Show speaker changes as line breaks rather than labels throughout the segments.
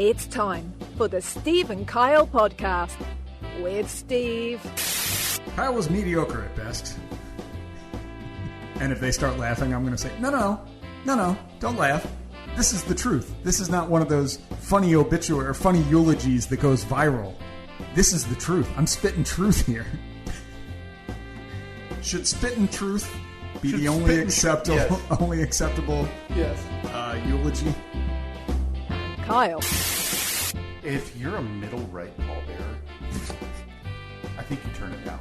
It's time for the Steve and Kyle podcast with Steve.
Kyle was mediocre at best. And if they start laughing, I'm going to say, no, don't laugh. This is the truth. This is not one of those funny obituary or funny eulogies that goes viral. This is the truth. I'm spitting truth here. Should spitting truth be the only acceptable, eulogy?
Kyle.
If you're a middle right pallbearer, I think you turn it down.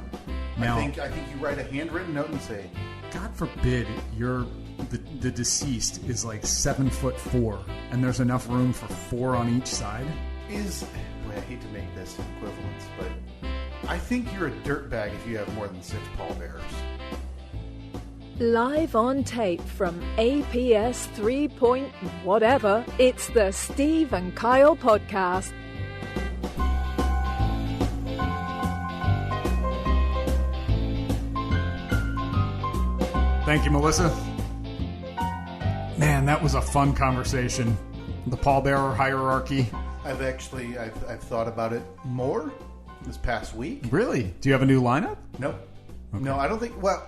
Now,
I think you write a handwritten note and say,
God forbid the deceased is like 7'4", and there's enough room for 4 on each side.
I hate to make this equivalence, but I think you're a dirtbag if you have more than 6 pallbearers.
Live on tape from APS 3 point whatever, it's the Steve and Kyle podcast.
Thank you, Melissa. Man, that was a fun conversation. The pallbearer hierarchy.
I've thought about it more this past week.
Really? Do you have a new lineup?
Nope.
Okay.
No, I don't think... Well,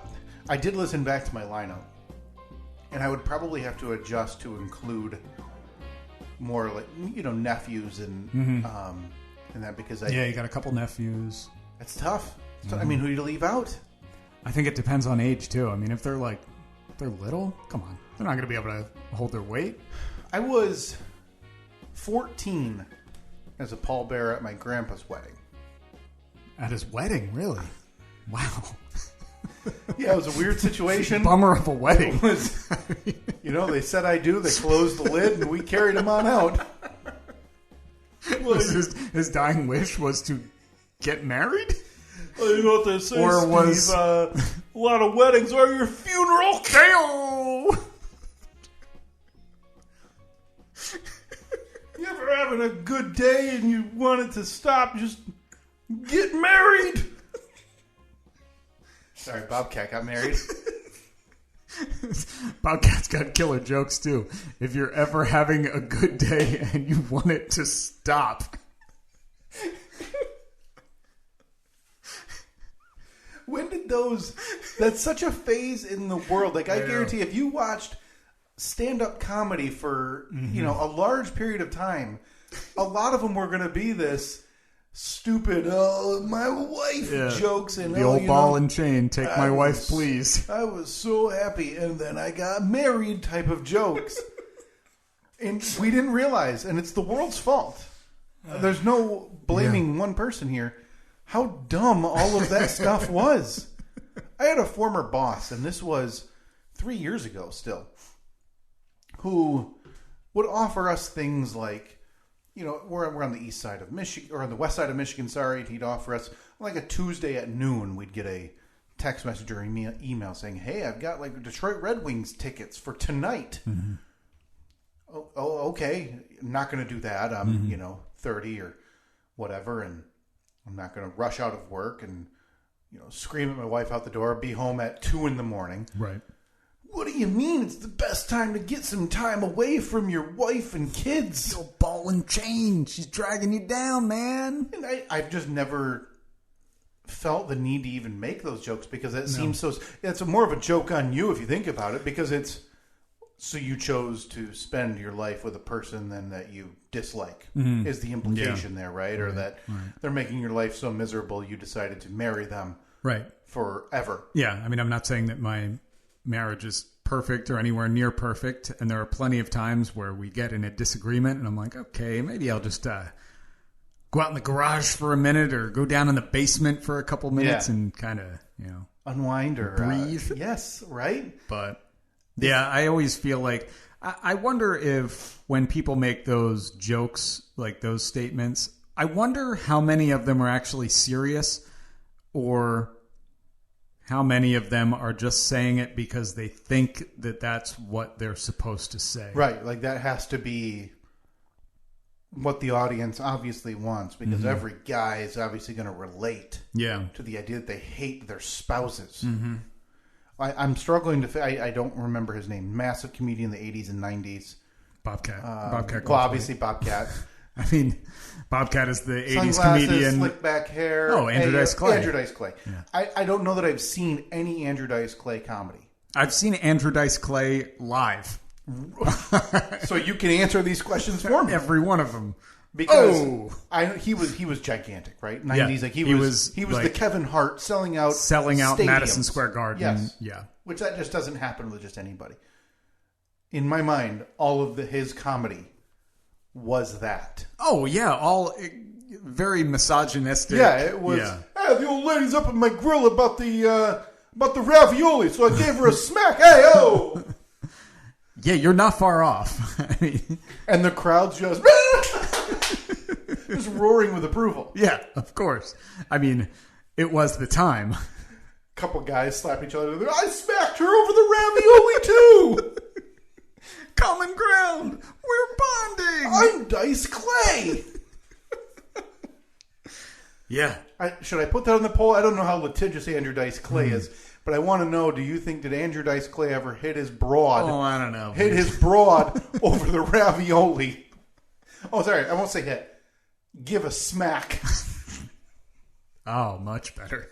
I did listen back to my lineup, and I would probably have to adjust to include more like, nephews and that because
you got a couple nephews.
It's tough. I mean, who do you leave out?
I think it depends on age too. I mean, if they're little, come on, they're not going to be able to hold their weight.
I was 14 as a pallbearer at my grandpa's wedding.
At his wedding, really? Wow.
Yeah, it was a weird situation.
Bummer of a wedding.
It was, they said I do. They closed the lid, and we carried him on out.
His dying wish was to get married?
Well, you know what they say,
or
Steve,
was
a lot of weddings are your funeral.
K.O.
You ever having a good day and you want it to stop? Just get married. Sorry, Bobcat got married.
Bobcat's got killer jokes too. If you're ever having a good day and you want it to stop.
When did that's such a phase in the world. Like, I guarantee if you watched stand-up comedy for, a large period of time, a lot of them were going to be this stupid, my wife jokes. And
the old ball and chain, take my wife, please.
I was so happy, and then I got married type of jokes. And we didn't realize, and it's the world's fault. There's no blaming one person here. How dumb all of that stuff was. I had a former boss, and this was 3 years ago still, who would offer us things like, we're on the east side of Michigan, or on the west side of Michigan, sorry, and he'd offer us, like a Tuesday at noon, we'd get a text message or email saying, hey, I've got like Detroit Red Wings tickets for tonight. Mm-hmm. Oh, okay. I'm not going to do that. I'm, 30 or whatever, and I'm not going to rush out of work and, scream at my wife out the door, be home at 2 a.m.
Right.
What do you mean? It's the best time to get some time away from your wife and kids.
Your ball and chain. She's dragging you down, man.
And I've just never felt the need to even make those jokes because it seems so... It's more of a joke on you if you think about it, because it's... So you chose to spend your life with a person then that you dislike, is the implication there, right? Or that they're making your life so miserable you decided to marry them forever.
Yeah, I mean, I'm not saying that my marriage is perfect or anywhere near perfect, and there are plenty of times where we get in a disagreement, and I'm like, okay, maybe I'll just go out in the garage for a minute or go down in the basement for a couple minutes and kind of,
unwind or
breathe.
Yes, right?
But... yeah, I always feel like, I wonder if when people make those jokes, like those statements, I wonder how many of them are actually serious, or how many of them are just saying it because they think that that's what they're supposed to say.
Right, like that has to be what the audience obviously wants, because every guy is obviously going to relate to the idea that they hate their spouses. Mm-hmm. I'm struggling to... I don't remember his name. Massive comedian in the 80s and 90s.
Bobcat.
Well, obviously Bobcat.
I mean, Bobcat is the 80s
Sunglasses,
comedian.
Slick back hair.
Oh, Andrew Dice Clay.
Andrew Dice Clay. Yeah. I don't know that I've seen any Andrew Dice Clay comedy.
I've seen Andrew Dice Clay live.
So you can answer these questions for me.
Every one of them.
Because he was gigantic, right? 90s,
Yeah,
like he was like, the Kevin Hart selling out
Madison Square Garden.
Yes,
yeah,
which that just doesn't happen with just anybody. In my mind, all of his comedy was that.
Oh yeah, all very misogynistic.
Yeah, it was.
Yeah.
Hey, the old lady's up at my grill about the ravioli, so I gave her a smack. Hey, oh.
Yeah, you're not far off. I mean,
and the crowd's just roaring with approval.
Yeah, of course. I mean, it was the time.
Couple guys slap each other. I smacked her over the ravioli too.
Common ground. We're bonding.
I'm Dice Clay.
Yeah.
Should I put that on the poll? I don't know how litigious Andrew Dice Clay is. But I want to know, do you think, did Andrew Dice Clay ever hit his broad?
Oh, I don't know.
Hit his broad over the ravioli. Oh, sorry. I won't say hit. Give a smack.
Oh, much better.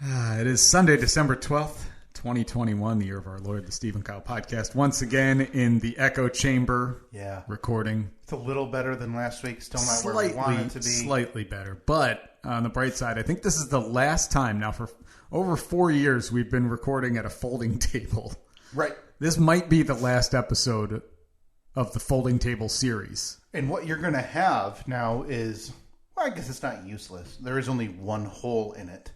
It is Sunday, December 12th, 2021, the year of our Lord, the Steve and Kyle podcast. Once again in the echo chamber.
Yeah.
Recording.
It's a little better than last week. Still not where we want it to be.
Slightly better. But on the bright side, I think this is the last time now for over 4 years we've been recording at a folding table.
Right.
This might be the last episode of the folding table series.
And what you're going to have now is, well, I guess it's not useless. There is only one hole in it.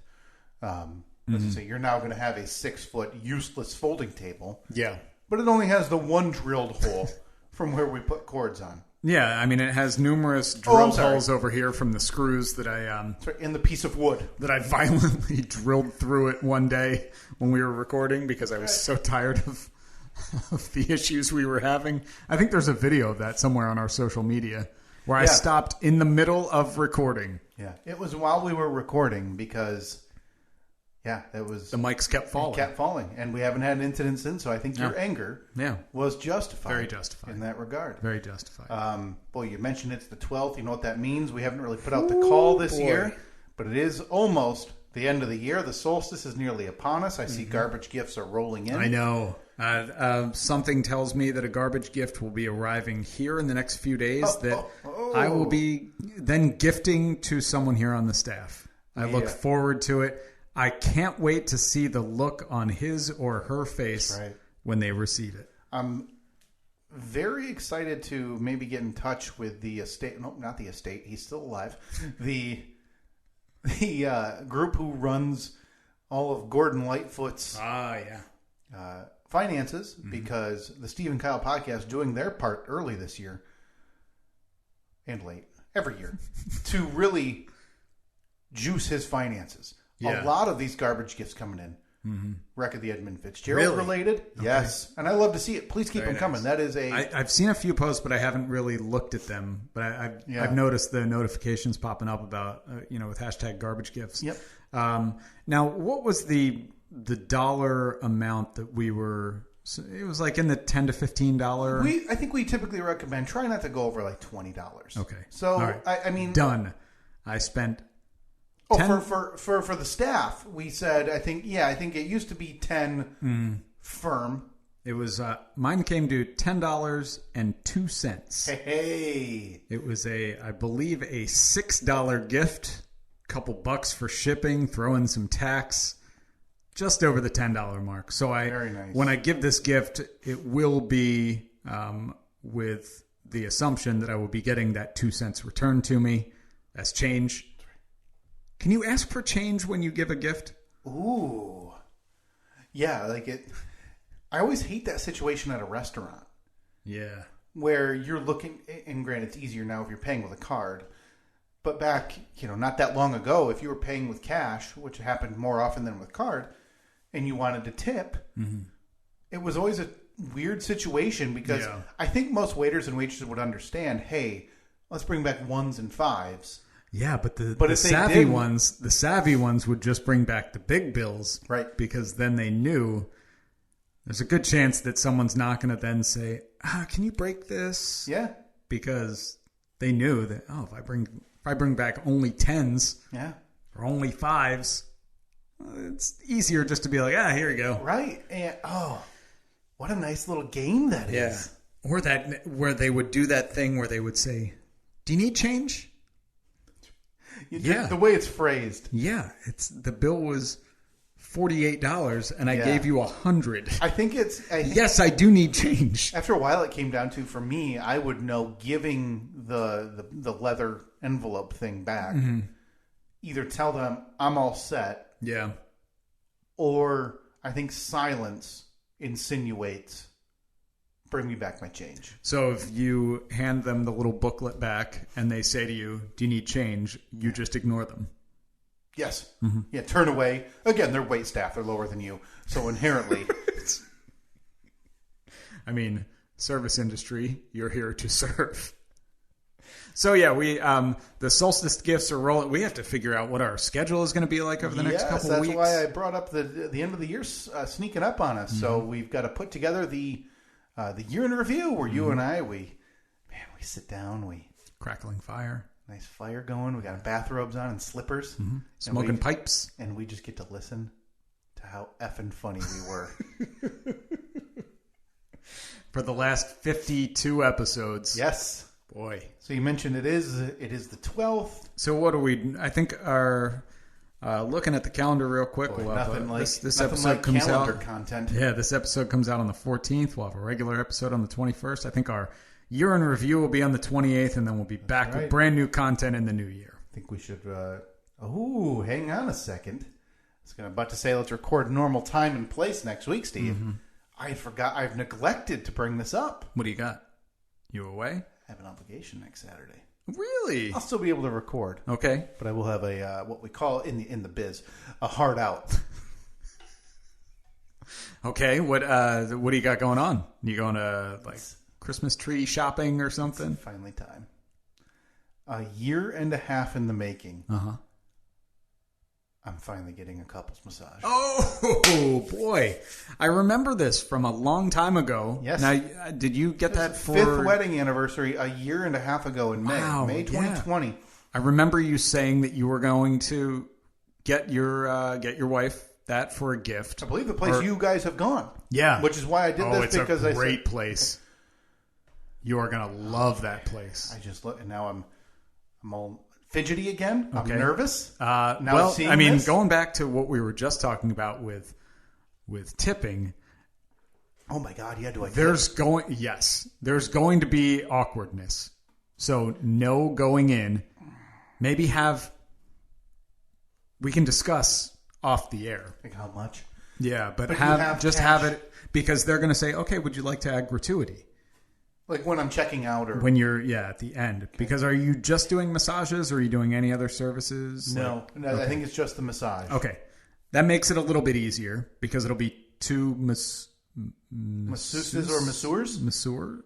Let's say you're now going to have a 6-foot useless folding table.
Yeah.
But it only has the one drilled hole from where we put cords on.
Yeah, I mean, it has numerous drill holes over here from the screws that
in the piece of wood
that I violently drilled through it one day when we were recording because I was so tired of the issues we were having. I think there's a video of that somewhere on our social media where I stopped in the middle of recording.
Yeah, it was while we were recording because... Yeah, it was...
The mics kept falling.
It kept falling. And we haven't had an incident since, so I think your anger was justified.
Very justified.
In that regard.
Very justified.
Boy, you mentioned it's the 12th. You know what that means. We haven't really put out the call this year, but it is almost the end of the year. The solstice is nearly upon us. I see garbage gifts are rolling in.
I know. Something tells me that a garbage gift will be arriving here in the next few days I will be then gifting to someone here on the staff. I look forward to it. I can't wait to see the look on his or her face when they receive it.
I'm very excited to maybe get in touch with the estate. No, not the estate. He's still alive. The group who runs all of Gordon Lightfoot's finances, because the Steve and Kyle podcast doing their part early this year and late every year to really juice his finances. Yeah. A lot of these garbage gifts coming in. Wreck of the Edmund Fitzgerald related. Okay. Yes. And I love to see it. Please keep them coming. That is
I've seen a few posts, but I haven't really looked at them. But I've noticed the notifications popping up about, with hashtag garbage gifts.
Yep.
Now, what was the dollar amount that we were... So it was like in the $10 to $15.
I think we typically recommend try not to go over like $20.
Okay.
So, right. I mean...
Done. I spent...
for the staff, we said, I think it used to be 10 firm.
It was, mine came to $10.02.
Hey.
It was I believe a $6 gift, couple bucks for shipping, throw in some tax, just over the $10 mark. So
very nice.
When I give this gift, it will be, with the assumption that I will be getting that 2 cents returned to me as change. Can you ask for change when you give a gift?
Ooh. Yeah, like it. I always hate that situation at a restaurant.
Yeah.
Where you're looking, and granted, it's easier now if you're paying with a card. But back, not that long ago, if you were paying with cash, which happened more often than with card, and you wanted to tip, it was always a weird situation because I think most waiters and waitresses would understand, hey, let's bring back 1s and 5s.
Yeah, but the savvy ones would just bring back the big bills,
right?
Because then they knew There's a good chance that someone's not going to then say, can you break this?
Yeah.
Because they knew that, if I bring back only 10s or only 5s, it's easier just to be like, here you go.
Right. And what a nice little game that is.
Or that where they would do that thing where they would say, do you need change?
The way it's phrased.
Yeah. The bill was $48 and I gave you $100.
I think
yes, I do need change.
After a while, it came down to, for me, I would know giving the leather envelope thing back. Mm-hmm. Either tell them I'm all set.
Yeah.
Or I think silence insinuates, bring me back my change.
So if you hand them the little booklet back and they say to you, do you need change? You just ignore them.
Yes. Mm-hmm. Yeah, turn away. Again, they're wait staff. They're lower than you. So inherently.
I mean, service industry, you're here to serve. So yeah, we the solstice gifts are rolling. We have to figure out what our schedule is going to be like over the next couple of weeks.
That's why I brought up the end of the year sneaking up on us. Mm-hmm. So we've got to put together the year in review where you and I, we sit down, we
crackling fire.
Nice fire going. We got bathrobes on and slippers.
Mm-hmm. Smoking pipes.
And we just get to listen to how effing funny we were.
For the last 52 episodes.
Yes.
Boy.
So you mentioned it is the 12th.
So what do we, I think our, looking at the calendar real quick.
Boy,
we'll have
this
episode
like
comes
calendar
out.
Content.
Yeah, this episode comes out on the 14th. We'll have a regular episode on the 21st. I think our year in review will be on the 28th, and then we'll be back with brand new content in the new year.
I think we should... hang on a second. I was about to say let's record normal time and place next week, Steve. Mm-hmm. I forgot. I've neglected to bring this up.
What do you got? You away?
I have an obligation next Saturday.
Really?
I'll still be able to record.
Okay.
But I will have a what we call in the biz a hard out.
Okay. What do you got going on? You going to Christmas tree shopping or something?
It's finally time. A year and a half in the making.
Uh-huh.
I'm finally getting a couples massage.
Oh, boy. I remember this from a long time ago.
Yes.
Now, did you get that for...
5th wedding anniversary a year and a half ago in May.
Wow,
May 2020.
Yeah. I remember you saying that you were going to get your wife that for a gift.
I believe the place you guys have gone.
Yeah.
Which is why I did this. Because
it's a great place. You are going to love that place.
I just look, and now I'm all... fidgety again. I'm nervous.
Going back to what we were just talking about with tipping.
Oh my God! Yeah, do I?
There's going to be awkwardness. So no going in. Maybe we can discuss off the air.
Like how much?
Yeah, but have it because they're going to say, okay, would you like to add gratuity?
Like when I'm checking out or...
When you're, at the end. Okay. Because are you just doing massages or are you doing any other services?
No, I think it's just the massage.
Okay. That makes it a little bit easier because it'll be two
masseuses or masseurs?
Masseur?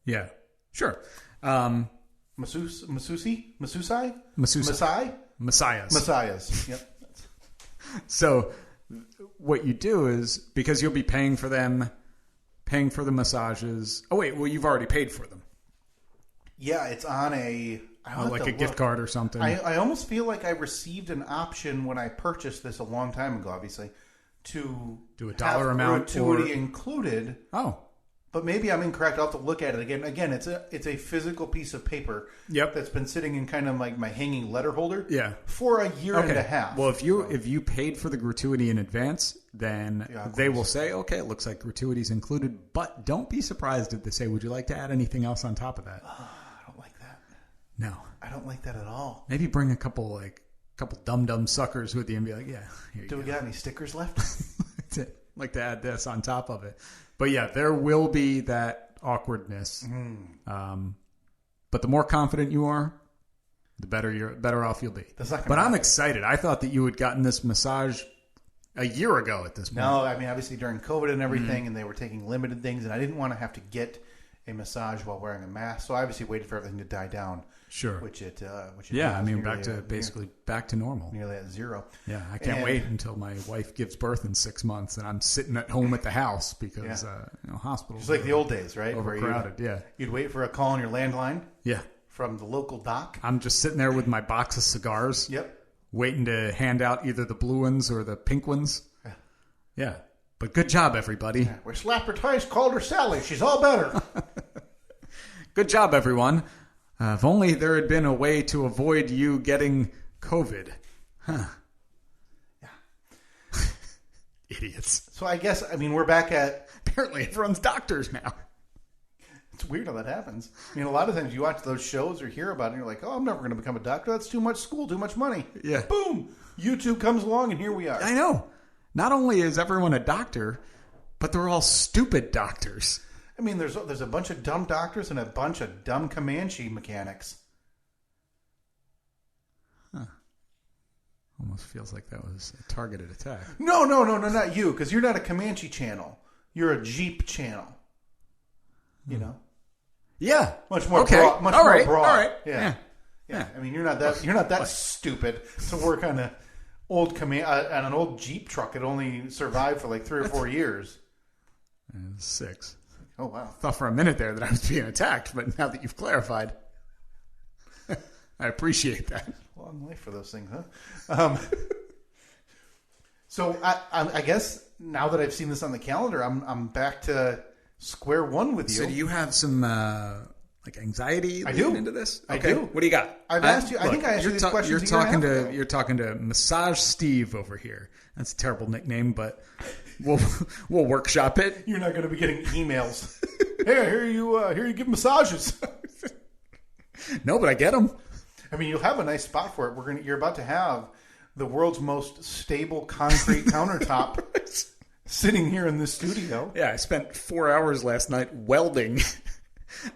Yeah. Sure.
Masseusai?
Masseusa.
Massai? Messiahs. Yep.
So what you do is, because you'll be paying for the massages. Oh, wait. Well, you've already paid for them.
Yeah, it's on a
gift card or something.
I almost feel like I received an option when I purchased this a long time ago, obviously, to
do a dollar amount
gratuity included.
Oh.
But maybe I'm incorrect. I'll have to look at it again. Again, it's a physical piece of paper.
Yep.
That's been sitting in kind of like my hanging letter holder.
Yeah.
For a year and a half.
Well, if you paid for the gratuity in advance, then they will say, okay, it looks like gratuity's included. But don't be surprised if they say, would you like to add anything else on top of that?
I don't like that.
No.
I don't like that at all.
Maybe bring a couple dum-dum suckers with you and be like, yeah, here you go.
Do we got any stickers left?
Like to add this on top of it. But yeah, there will be that awkwardness. But the more confident you are, the better off you'll be. But I'm excited. I thought that you had gotten this massage a year ago at this point.
No, I mean, obviously during COVID and everything, and they were taking limited things, and I didn't want to have to get a massage while wearing a mask, so I obviously waited for everything to die down.
Sure.
Which it
yeah,
has
I mean,
nearly
back to normal.
nearly at zero.
Yeah, I can't wait until my wife gives birth in 6 months and I'm sitting at home at the house because hospitals.
It's like the old days, right?
Overcrowded.
You'd wait for a call on your landline.
Yeah.
From the local doc.
I'm just sitting there with my box of cigars.
Yep.
Waiting to hand out either the blue ones or the pink ones. Yeah. But good job, everybody.
Yeah. We slapped her twice, called her Sally. She's all better.
Good job, everyone. If only there had been a way to avoid you getting COVID. Huh. Yeah. Idiots.
So I guess, we're back at...
Apparently everyone's doctors now.
It's weird how that happens. A lot of times you watch those shows or hear about it and you're like, oh, I'm never going to become a doctor. That's too much school, too much money.
Yeah.
Boom. YouTube comes along and here we are.
I know. Not only is everyone a doctor, but they're all stupid doctors.
There's a bunch of dumb doctors and a bunch of dumb Comanche mechanics.
Huh. Almost feels like that was a targeted attack.
No, not you, because you're not a Comanche channel. You're a Jeep channel. You know?
Yeah.
Much more
okay.
broad. Much more broad.
All right.
Yeah. You're not that stupid to work on an old Jeep truck that only survived for like 3 or 4 years.
6.
Oh wow.
Thought for a minute there that I was being attacked, but now that you've clarified, I appreciate that.
Long life for those things, huh? So I guess now that I've seen this on the calendar, I'm back to square one with you.
So do you have some anxiety leading into this?
Okay. I do.
What do you got?
I've asked you. I think I asked you these questions.
You're talking to Massage Steve over here. That's a terrible nickname, but we'll workshop it.
You're not going to be getting emails. Hey, I hear you give massages.
No, but I get them.
You'll have a nice spot for it. You're about to have the world's most stable concrete countertop. Sitting here in this studio.
Yeah, I spent 4 hours last night welding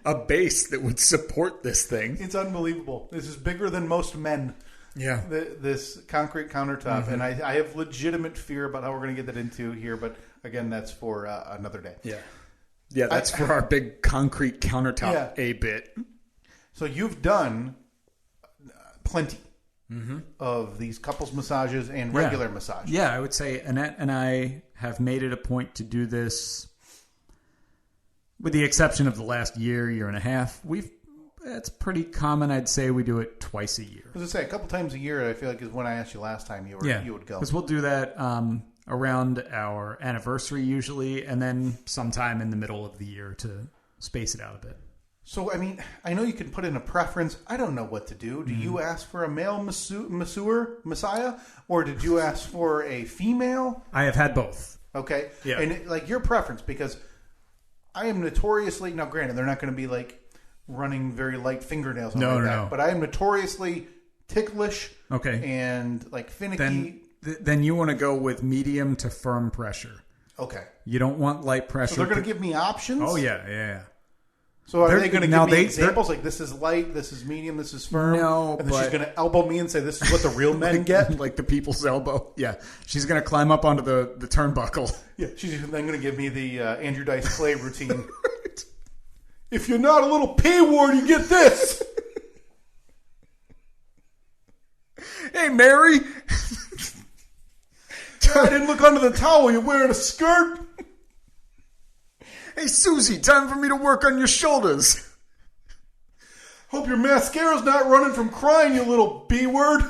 a base that would support this thing.
It's unbelievable. This is bigger than most men.
Yeah.
This concrete countertop. Mm-hmm. And I have legitimate fear about how we're going to get that into here. But again, that's for another day.
Yeah. Yeah, that's for our big concrete countertop A-bit.
So you've done plenty. Mm-hmm. Of these couples massages and regular massages.
Yeah, I would say Annette and I have made it a point to do this, with the exception of the last year and a half. It's pretty common. I'd say we do it twice a year.
I was going to say, a couple times a year, I feel like is when I asked you last time you would go.
Because we'll do that around our anniversary usually, and then sometime in the middle of the year to space it out a bit.
So, I know you can put in a preference. I don't know what to do. Do you ask for a male messiah, or did you ask for a female?
I have had both.
Okay.
Yeah.
And your preference, because I am notoriously, now granted, they're not going to be running very light fingernails. No. But I am notoriously ticklish.
Okay.
And finicky.
Then you want to go with medium to firm pressure.
Okay.
You don't want light pressure.
So they're going to give me options?
Oh, yeah.
So are they going to give me examples like this is light, this is medium, this is firm?
No,
and then she's going to elbow me and say this is what the real men get?
Like the people's elbow. Yeah. She's going to climb up onto the turnbuckle.
Yeah. She's then going to give me the Andrew Dice Clay routine. Right. If you're not a little P-word, you get this.
Hey, Mary.
I didn't look under the towel. You're wearing a skirt.
Hey, Susie, time for me to work on your shoulders.
Hope your mascara's not running from crying, you little B-word.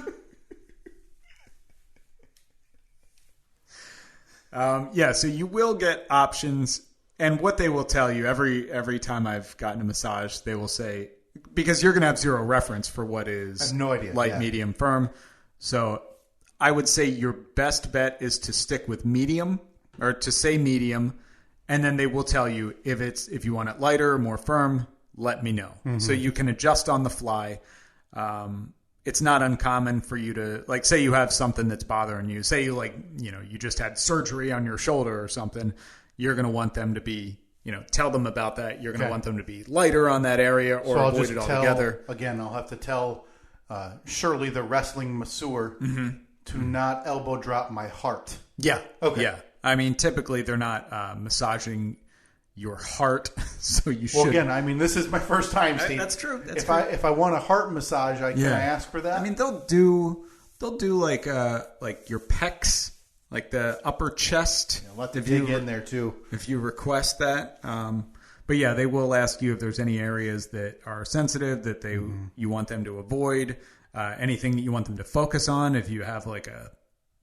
So you will get options, and what they will tell you every time I've gotten a massage, they will say, because you're going to have zero reference for what is
I have no idea.
Light, medium, firm. So I would say your best bet is to stick with medium, or to say medium. And then they will tell you if you want it lighter or more firm, let me know. Mm-hmm. So you can adjust on the fly. It's not uncommon for you to, say you have something that's bothering you. Say you just had surgery on your shoulder or something. You're going to want them to be, tell them about that. You're going to want them to be lighter on that area or avoid it altogether.
Again, I'll have to tell Shirley, the wrestling masseur, to not elbow drop my heart.
Yeah.
Okay.
Yeah. Typically they're not massaging your heart. So you should.
Well, again, I mean, this is my first time, Steve.
That's true.
If I want a heart massage, can I ask for that?
I mean, they'll do like your pecs, like the upper chest.
Yeah, let them dig in there too
if you request that. But yeah, they will ask you if there's any areas that are sensitive that you want them to avoid. Anything that you want them to focus on. If you have like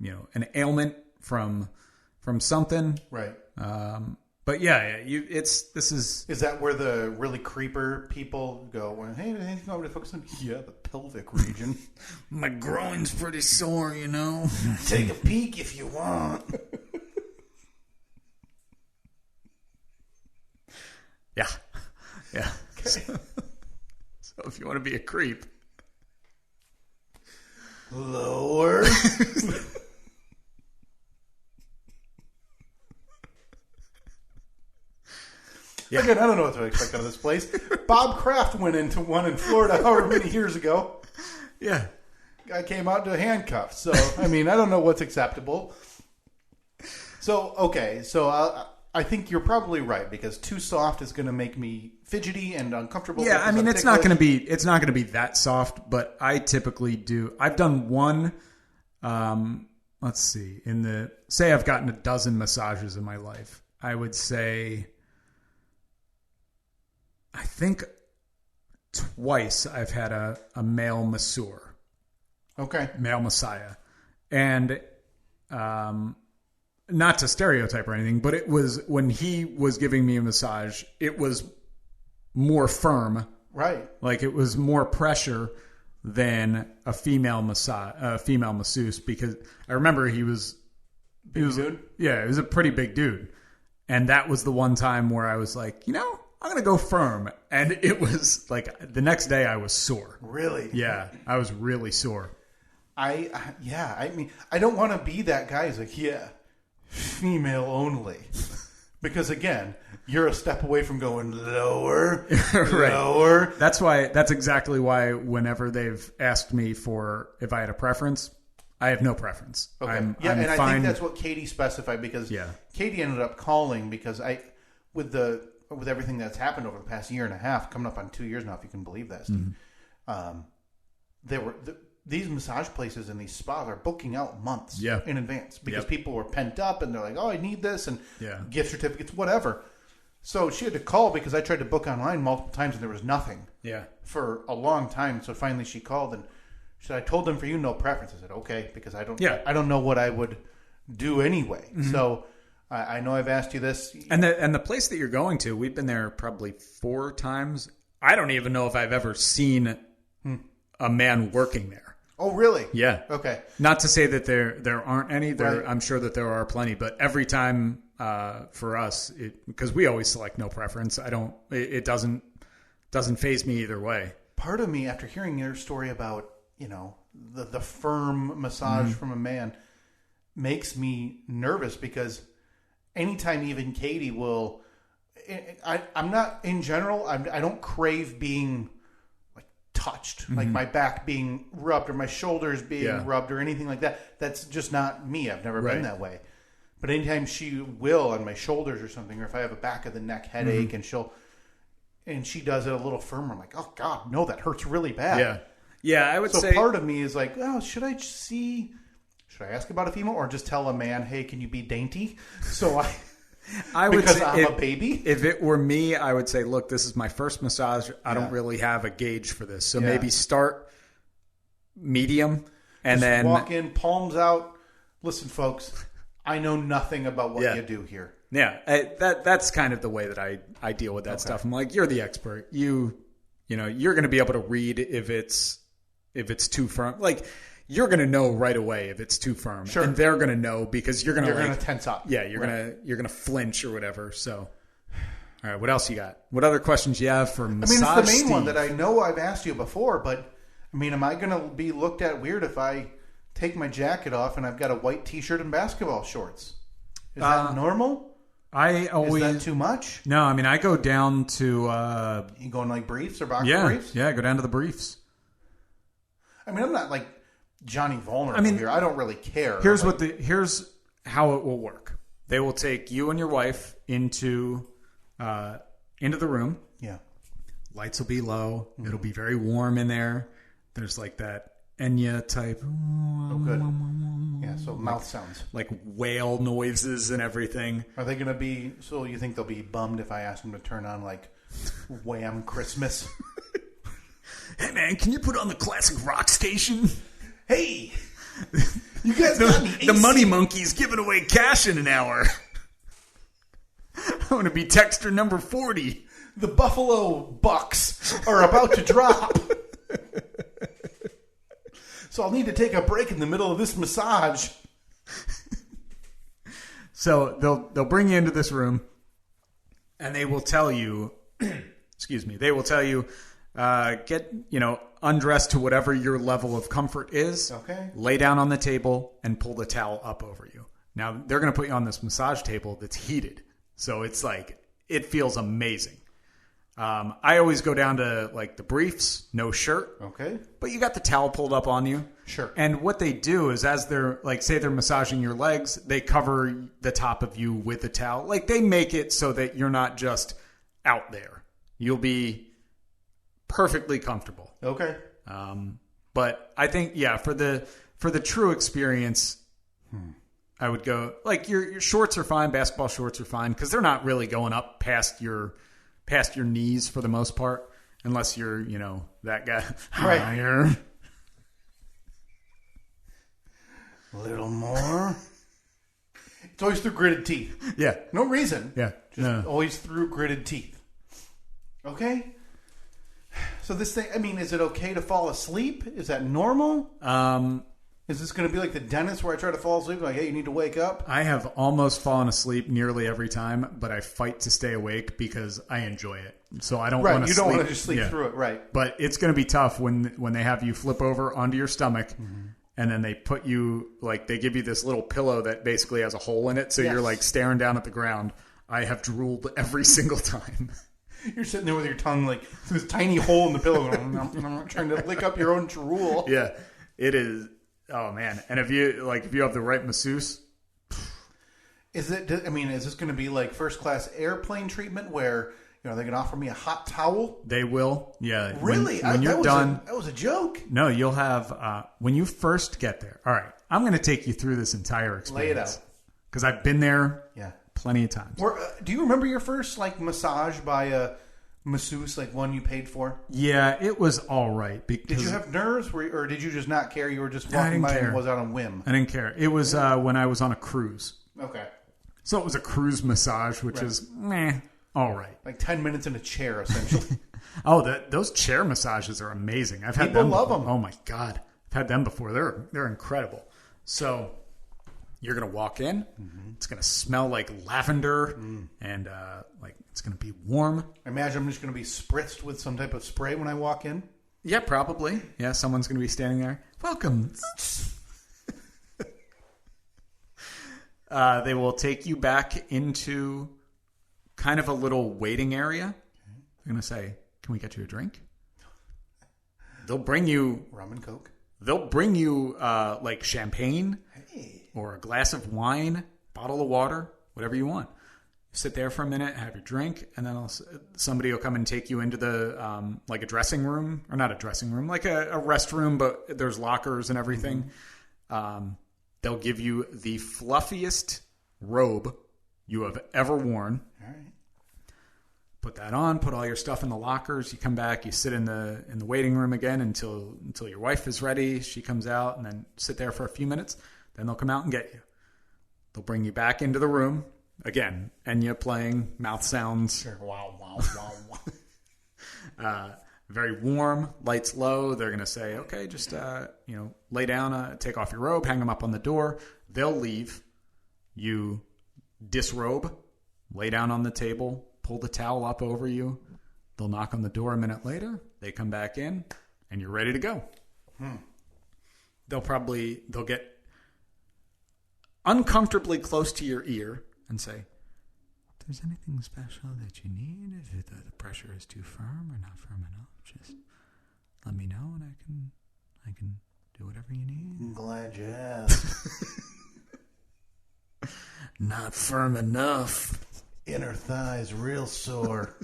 an ailment from something,
right?
But yeah, this is.
Is that where the really creeper people go? When, hey, anything I want to focus on? Yeah, the pelvic region.
My groin's pretty sore,
Take a peek if you want.
Yeah.
Okay.
So if you want to be a creep,
lower. Yeah. Again, I don't know what to expect out of this place. Bob Kraft went into one in Florida however many years ago.
Yeah.
Guy came out to handcuffs. So, I mean, I don't know what's acceptable. So, okay. So, I think you're probably right because too soft is going to make me fidgety and uncomfortable.
Yeah, I mean, it's not going to be that soft, but I typically do. I've done one, let's see, say I've gotten a dozen massages in my life. I would say, I think twice I've had a male masseur.
Okay.
Male messiah. And not to stereotype or anything, but it was when he was giving me a massage, it was more firm.
Right.
Like it was more pressure than a female masseuse because I remember he was
dude?
Yeah, he was a pretty big dude. And that was the one time where I was like, I'm going to go firm. And it was like the next day I was sore.
Really?
Yeah, I was really sore.
I mean, I don't want to be that guy who's like, yeah, female only. Because again, you're a step away from going lower,
right.
Lower.
That's exactly why whenever they've asked me if I had a preference, I have no preference.
Okay.
I'm
and
fine.
I think that's what Katie specified because Katie ended up calling because with everything that's happened over the past year and a half, coming up on 2 years now, if you can believe that, Steve, these massage places and these spas are booking out months in advance because people were pent up and they're like, oh, I need this and gift certificates, whatever. So she had to call because I tried to book online multiple times and there was nothing for a long time. So finally she called and she said, I told them for you, no preference. I said, okay, because I don't know what I would do anyway. Mm-hmm. So I know I've asked you this.
And the place that you're going to, we've been there probably 4 times. I don't even know if I've ever seen a man working there.
Oh, really?
Yeah.
Okay.
Not to say that there aren't any. Right. I'm sure that there are plenty, but every time for us, because we always select no preference. It doesn't faze me either way.
Part of me, after hearing your story about the firm massage from a man, makes me nervous because anytime even Katie will, I'm not in general. I don't crave being touched, like my back being rubbed or my shoulders being rubbed or anything like that. That's just not me. I've never been that way. But anytime she will on my shoulders or something, or if I have a back of the neck headache and she does it a little firmer, I'm like, oh God, no, that hurts really bad.
Yeah. Yeah, I would say.
So part of me is like, oh, should I ask about a female or just tell a man, hey, can you be dainty? So I would because say I'm a baby.
If it were me, I would say, look, this is my first massage. I don't really have a gauge for this. So maybe start medium and
just
then
walk in, palms out. Listen, folks, I know nothing about what you do here.
Yeah, that's kind of the way that I deal with that stuff. I'm like, you're the expert. You're going to be able to read if it's too firm. Like, you're going to know right away if it's too firm. Sure. And they're going to know because you're going to
tense up.
Yeah, you're going to flinch or whatever. So, all right, what else you got? What other questions you have for massage?
I mean, it's the main one that I know I've asked you before, but I mean, am I going to be looked at weird if I take my jacket off and I've got a white t-shirt and basketball shorts? Is that normal?
Is
that too much?
No, I mean, I go down to
you going like briefs or boxer briefs?
Yeah, I go down to the briefs.
I mean, I'm not like Johnny Vulnerable here. I don't really care.
Here's how it will work. They will take you and your wife into into the room.
Yeah.
Lights will be low. It'll be very warm in there. There's like that Enya type.
Oh, good. Yeah, so mouth sounds.
Like whale noises and everything.
Are they going to be... So you think they'll be bummed if I ask them to turn on, like, Wham! Christmas?
Hey, man, can you put on the classic rock station?
Hey! You guys got any AC?
The Money Monkey's giving away cash in an hour. I want to be texter number 40.
The Buffalo Bucks are about to drop. So I'll need to take a break in the middle of this massage.
So they'll bring you into this room, and they will tell you, excuse me, they will tell you, get undressed to whatever your level of comfort is.
Okay.
Lay down on the table and pull the towel up over you. Now they're going to put you on this massage table that's heated, so it's like it feels amazing. I always go down to like the briefs, no shirt.
Okay.
But you got the towel pulled up on you.
Sure.
And what they do is as they're like, say they're massaging your legs, they cover the top of you with the towel. Like they make it so that you're not just out there. You'll be perfectly comfortable.
Okay.
But I think, yeah, for the true experience, I would go like your shorts are fine. Basketball shorts are fine because they're not really going up past your knees for the most part, unless you're, that guy
Right.
higher.
A little more. It's always through gritted teeth.
Yeah.
No reason.
Yeah.
Just always through gritted teeth. Okay? So this thing, I mean, is it okay to fall asleep? Is that normal? Is this going to be like the dentist where I try to fall asleep? Like, hey, you need to wake up?
I have almost fallen asleep nearly every time, but I fight to stay awake because I enjoy it. So I don't want to
Right, you
sleep.
don't want to just sleep through it, right.
But it's going to be tough when they have you flip over onto your stomach, and then they put you, like, they give you this little pillow that basically has a hole in it, so you're, like, staring down at the ground. I have drooled every single time.
You're sitting there with your tongue, like, through this tiny hole in the pillow, trying to lick up your own drool.
Yeah, it is. Oh, man. And if you have the right masseuse.
Is this going to be like first class airplane treatment where, they're going to offer me a hot towel?
They will. Yeah.
Really?
When you're done.
That was a joke.
No, you'll have, when you first get there. All right. I'm going to take you through this entire experience.
Lay it out.
Because I've been there plenty of times.
Do you remember your first, massage by a masseuse, one you paid for?
Yeah, it was all right.
Did you have nerves, or did you just not care? You were just walking by and it was on a whim?
I didn't care. It was when I was on a cruise.
Okay.
So it was a cruise massage, which is all right.
Like 10 minutes in a chair, essentially.
Those chair massages are amazing. I've had
People
them.
love them.
Oh my God, I've had them before. They're incredible. So you're gonna walk in. Mm-hmm. It's gonna smell like lavender, and it's gonna be warm.
I imagine I'm just gonna be spritzed with some type of spray when I walk in.
Yeah, probably. Yeah, someone's gonna be standing there. Welcome. They will take you back into kind of a little waiting area. They're going to say, can we get you a drink? They'll bring you...
Rum and Coke.
They'll bring you champagne or a glass of wine, bottle of water, whatever you want. Sit there for a minute, have your drink, and then somebody will come and take you into the a dressing room, or not a dressing room, like a restroom, but there's lockers and everything. Mm-hmm. They'll give you the fluffiest robe you have ever worn.
All right.
Put that on. Put all your stuff in the lockers. You come back. You sit in the waiting room again until your wife is ready. She comes out, and then sit there for a few minutes. Then they'll come out and get you. They'll bring you back into the room again. Enya playing, mouth sounds.
Sure. Wow, wow, wow,
wow. Very warm, lights low. They're going to say, okay, just, lay down, take off your robe, hang them up on the door. They'll leave. You disrobe, lay down on the table, pull the towel up over you. They'll knock on the door a minute later. They come back in, and you're ready to go. They'll get uncomfortably close to your ear and say, if there's anything special that you need, if the pressure is too firm or not firm enough, just let me know, and I can do whatever you need.
I'm glad you asked.
Not firm enough.
Inner thighs real sore.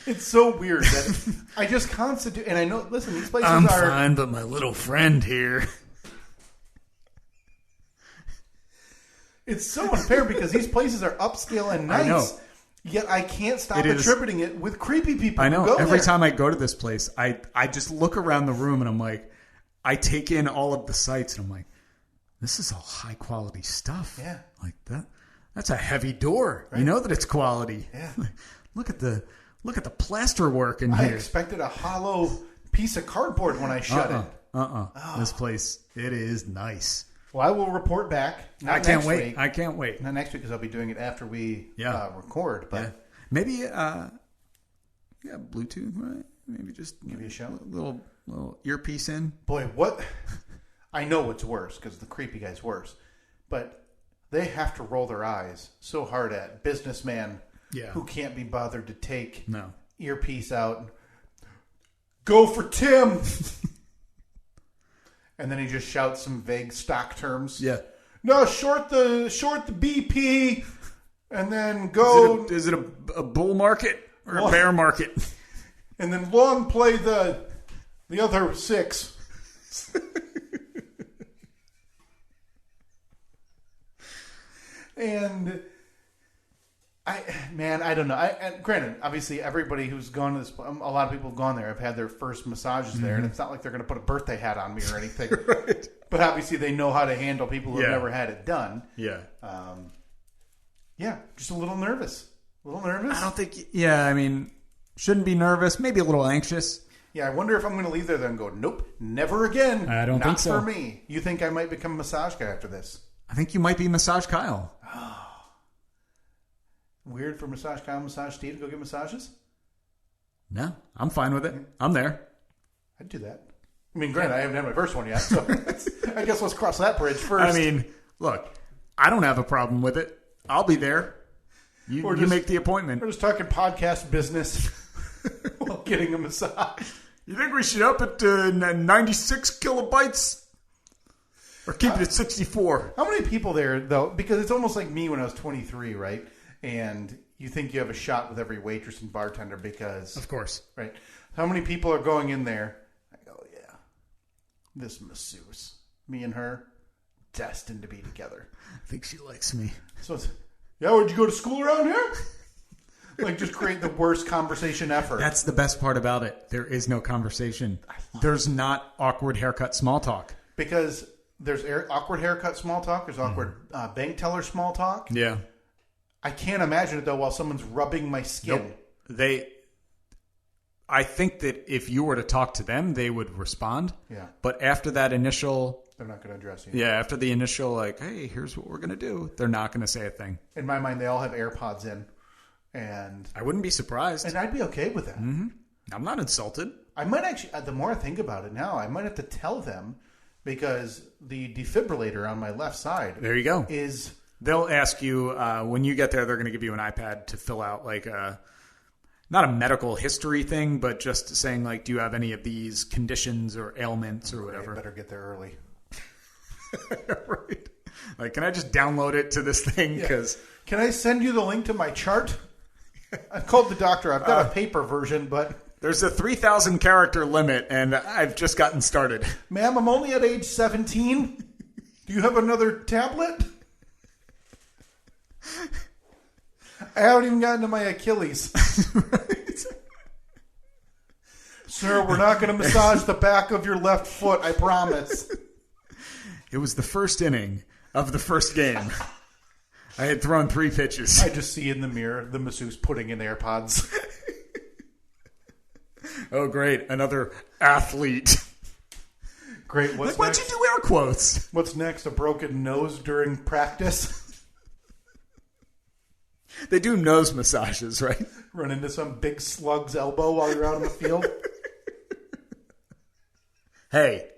It's so weird that I just constitute, and I know. Listen, these places
I'm
are
fine, but my little friend here.
It's so unfair because these places are upscale and nice.
I know.
Yet I can't stop attributing it with creepy people.
I know.
Who go
Every
there.
time I go to this place, I just look around the room and I'm like, I take in all of the sights and I'm like, this is all high quality stuff.
Yeah.
Like that. That's a heavy door.
Right.
You know that it's quality.
Yeah.
Look at the plaster work in
I
here.
expected a hollow piece of cardboard when I shut it.
This place, it is nice.
Well, I will report back.
I can't wait. I can't wait.
Not next week because I'll be doing it after we record. But
maybe, Bluetooth, right? Maybe just
give you a shout.
Little earpiece in.
Boy, what? I know what's worse because the creepy guy's worse. But they have to roll their eyes so hard at businessman who can't be bothered to take earpiece out. Go for Tim. And then he just shouts some vague stock terms.
Yeah.
No, short the BP, and then go.
Is it a bull market or a bear market?
And then long play the other 6. And I don't know. And granted, obviously, everybody who's gone to this, a lot of people have gone there. Have had their first massages there, and it's not like they're going to put a birthday hat on me or anything.
Right.
But obviously, they know how to handle people who've never had it done.
Yeah.
Just a little nervous.
I don't think. Yeah, I mean, shouldn't be nervous. Maybe a little anxious.
Yeah, I wonder if I'm going to leave there and go, nope, never again.
I don't think so.
Not for me. You think I might become a massage guy after this?
I think you might be Massage Kyle.
Weird for Massage Kyle, Massage Steve to go get massages?
No, I'm fine with it. I'm there.
I'd do that. I mean, granted, I haven't had my first one yet, so I guess let's cross that bridge first.
I mean, look, I don't have a problem with it. I'll be there. You make the appointment.
We're just talking podcast business while getting a massage.
You think we should up it to 96 kilobytes? Or keep it at 64?
How many people there, though? Because it's almost like me when I was 23, right? And you think you have a shot with every waitress and bartender because...
Of course.
Right. How many people are going in there? I go, yeah. This masseuse. Me and her, destined to be together.
I think she likes me.
So it's... Yeah, would you go to school around here? Like, just create the worst conversation ever.
That's the best part about it. There is no conversation. There's not awkward haircut small talk.
Because there's awkward haircut small talk. There's awkward bank teller small talk.
Yeah.
I can't imagine it, though, while someone's rubbing my skin.
Nope. I think that if you were to talk to them, they would respond.
Yeah.
But after that initial...
They're not going to address you.
Yeah, after the initial, like, hey, here's what we're going to do, they're not going to say a thing.
In my mind, they all have AirPods in. And
I wouldn't be surprised.
And I'd be okay with that.
Mm-hmm. I'm not insulted.
I might actually, the more I think about it now, I might have to tell them because the defibrillator on my left side...
There you go.
...is...
They'll ask you, when you get there, they're going to give you an iPad to fill out, like, not a medical history thing, but just saying, like, do you have any of these conditions or ailments or whatever?
I better get there early.
Right. Like, can I just download it to this thing? Because
Can I send you the link to my chart? I've called the doctor. I've got a paper version, but...
There's a 3,000 character limit, and I've just gotten started.
Ma'am, I'm only at age 17. Do you have another tablet? I haven't even gotten to my Achilles.
Right.
Sir, we're not going to massage the back of your left foot, I promise.
It was the first inning of the first game. I had thrown 3 pitches.
I just see in the mirror the masseuse putting in AirPods.
Oh, great. Another athlete.
Great. What's
Why'd you
next?
do air quotes?
What's next? A broken nose during practice?
They do nose massages, right?
Run into some big slug's elbow while you're out on the field?
Hey.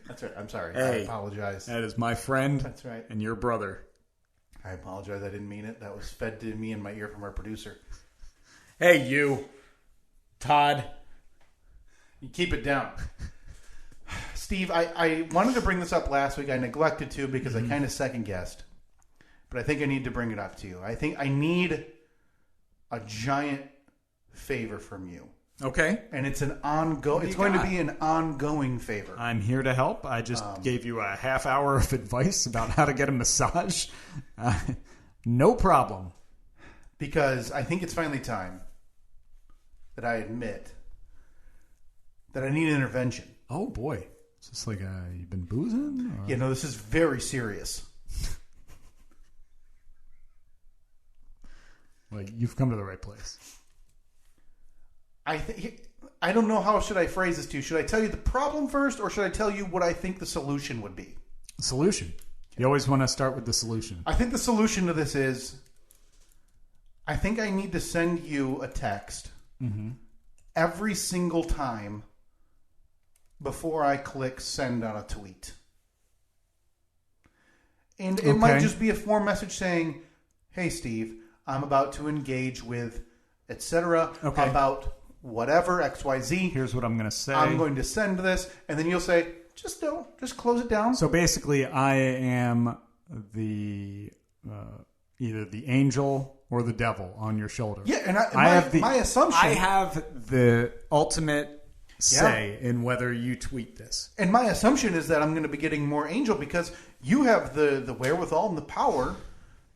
That's right. I'm sorry.
Hey.
I apologize.
That is my friend.
That's right.
And your brother.
I apologize. I didn't mean it. That was fed to me in my ear from our producer.
Hey, you. Todd.
You keep it down. Steve, I wanted to bring this up last week. I neglected to because I kind of second-guessed. but I think I need to bring it up to you. I think I need a giant favor from you.
Okay.
And it's an ongoing. It's going to be an ongoing favor.
I'm here to help. I just gave you a half hour of advice about how to get a massage. No problem.
Because I think it's finally time that I admit that I need intervention.
Oh boy, is this like you've been boozing? Or?
Yeah, no, this is very serious.
Well, you've come to the right place.
I don't know how should I phrase this to you. Should I tell you the problem first, or should I tell you what I think the solution would be?
Solution. You always want to start with the solution.
I think the solution to this is, I think I need to send you a text every single time before I click send on a tweet. And it might just be a form message saying, hey, Steve, I'm about to engage with, etc. About whatever, XYZ.
Here's what I'm going to say.
I'm going to send this. And then you'll say, just close it down.
So basically, I am the either the angel or the devil on your shoulder.
Yeah, and my assumption...
I have the ultimate say in whether you tweet this.
And my assumption is that I'm going to be getting more angel because you have the wherewithal and the power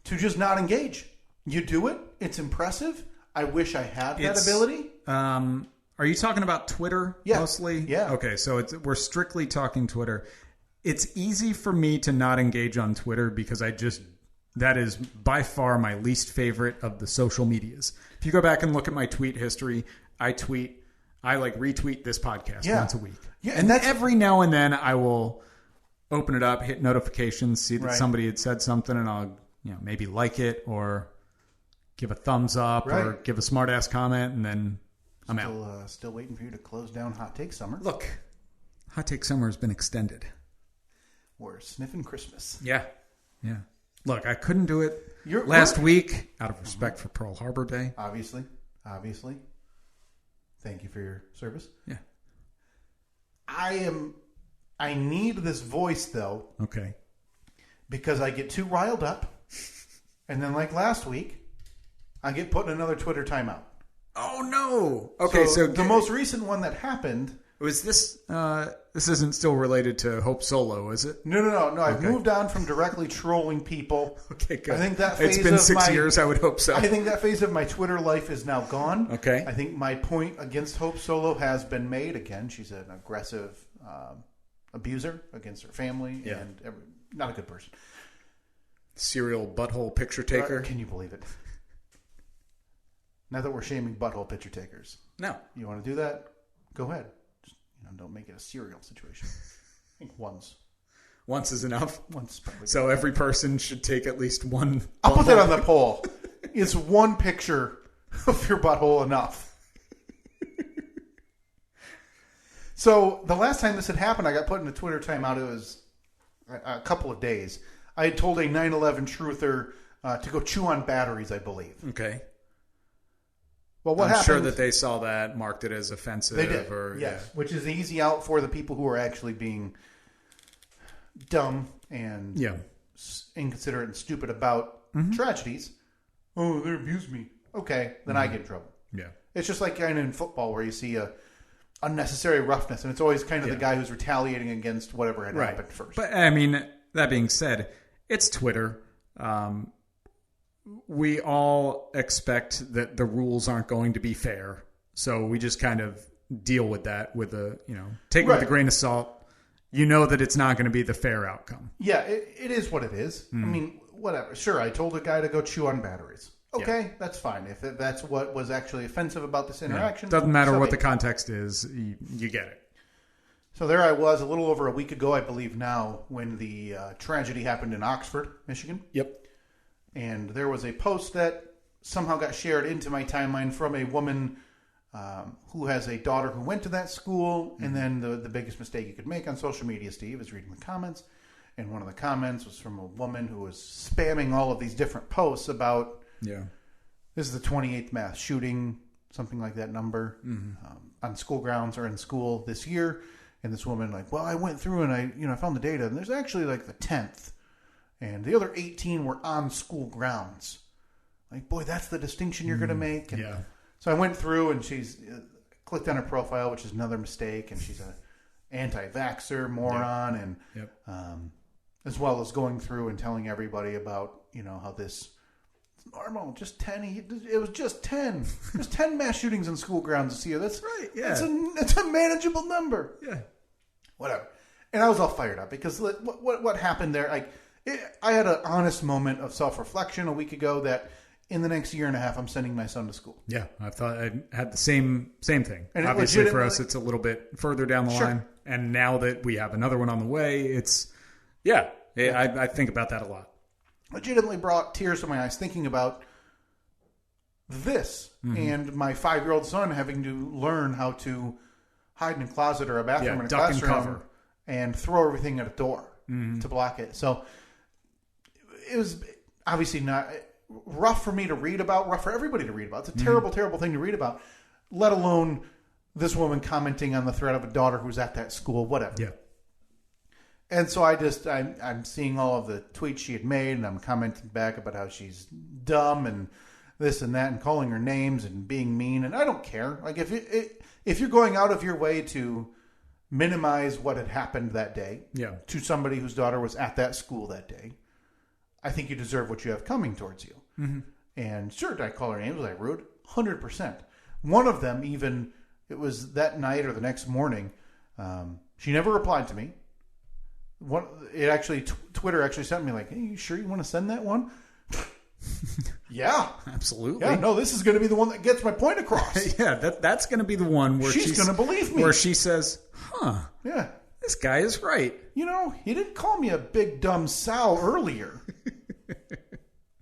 to just not engage. You do it. It's impressive. I wish I had that ability.
Are you talking about Twitter mostly?
Yeah.
Okay, so we're strictly talking Twitter. It's easy for me to not engage on Twitter because that is by far my least favorite of the social medias. If you go back and look at my tweet history, I retweet this podcast once a week. Yeah, and every now and then I will open it up, hit notifications, see that somebody had said something, and I'll maybe like it or give a thumbs up or give a smart ass comment, and then I'm out.
Still waiting for you to close down Hot Take Summer.
Look, Hot Take Summer has been extended.
We're sniffing Christmas.
Yeah. Look, I couldn't do it last week out of respect for Pearl Harbor Day.
Obviously. Thank you for your service.
Yeah.
I need this voice though.
Okay.
Because I get too riled up, and then like last week, I get put in another Twitter timeout.
Oh no! Okay, so
the most recent one that happened
was this. This isn't still related to Hope Solo, is it?
No. I've moved on from directly trolling people.
Okay, good.
I think that phase
it's been 6 years. I would hope so.
I think that phase of my Twitter life is now gone.
Okay.
I think my point against Hope Solo has been made. Again, she's an aggressive abuser against her family and not a good person.
Serial butthole picture taker.
Can you believe it? Now that we're shaming butthole picture takers.
No.
You want to do that? Go ahead. Just, don't make it a serial situation. I think once.
Once is enough?
Once probably.
So every person should take at least one.
I'll put that on the poll. Is one picture of your butthole enough? So the last time this had happened, I got put in a Twitter timeout. It was a couple of days. I had told a 9/11 truther to go chew on batteries, I believe.
Okay.
Well, what
I'm
happened?
sure that they saw that, marked it as offensive.
They did, yes. Which is easy out for the people who are actually being dumb and inconsiderate and stupid about tragedies. Oh, they abused me. Okay, then I get in trouble.
Yeah.
It's just like kind of in football where you see a unnecessary roughness, and it's always kind of the guy who's retaliating against whatever had happened first.
But, I mean, that being said, it's Twitter. We all expect that the rules aren't going to be fair. So we just kind of deal with that with take it with a grain of salt. You know that it's not going to be the fair outcome.
Yeah, it is what it is. I mean, whatever. Sure, I told a guy to go chew on batteries. Okay, that's fine. If that's what was actually offensive about this interaction.
Doesn't matter what the context is. You get it.
So there I was a little over a week ago, I believe now, when the tragedy happened in Oxford, Michigan.
Yep.
And there was a post that somehow got shared into my timeline from a woman who has a daughter who went to that school. And then the biggest mistake you could make on social media, Steve, is reading the comments. And one of the comments was from a woman who was spamming all of these different posts about, this is the 28th mass shooting, something like that number, on school grounds or in school this year. And this woman I went through and I found the data, and there's actually like the 10th. and the other 18 were on school grounds. Like, boy, that's the distinction you're going to make. And so I went through, and she's clicked on her profile, which is another mistake, and she's a anti-vaxxer moron, and as well as going through and telling everybody about, how this is normal, just 10. It was just 10. There's 10 mass shootings in school grounds this year. That's right. Yeah, it's a manageable number. Yeah, whatever. And I was all fired up because what happened there? I had an honest moment of self-reflection a week ago that in the next year and a half, I'm sending my son to school. Yeah, I thought I had the same thing. And obviously for us, it's a little bit further down the line. And now that we have another one on the way, I think about that a lot. Legitimately brought tears to my eyes thinking about this and my 5-year-old son having to learn how to hide in a closet or a bathroom in a classroom and throw everything at a door to block it. So it was obviously not rough for me to read about, rough for everybody to read about. It's a terrible, terrible thing to read about, let alone this woman commenting on the threat of a daughter who's at that school, whatever. Yeah. And so I'm seeing all of the tweets she had made, and I'm commenting back about how she's dumb and this and that, and calling her names and being mean. And I don't care. Like if you're going out of your way to minimize what had happened that day to somebody whose daughter was at that school that day, I think you deserve what you have coming towards you. Mm-hmm. And sure, did I call her names? Was I rude? 100%. One of them, even, it was that night or the next morning, she never replied to me. Twitter actually sent me like, hey, you sure you want to send that one? Yeah. Absolutely. Yeah, no, this is going to be the one that gets my point across. That's going to be the one where she's going to believe me. Where she says, huh. Yeah. This guy is right. He didn't call me a big dumb sow earlier.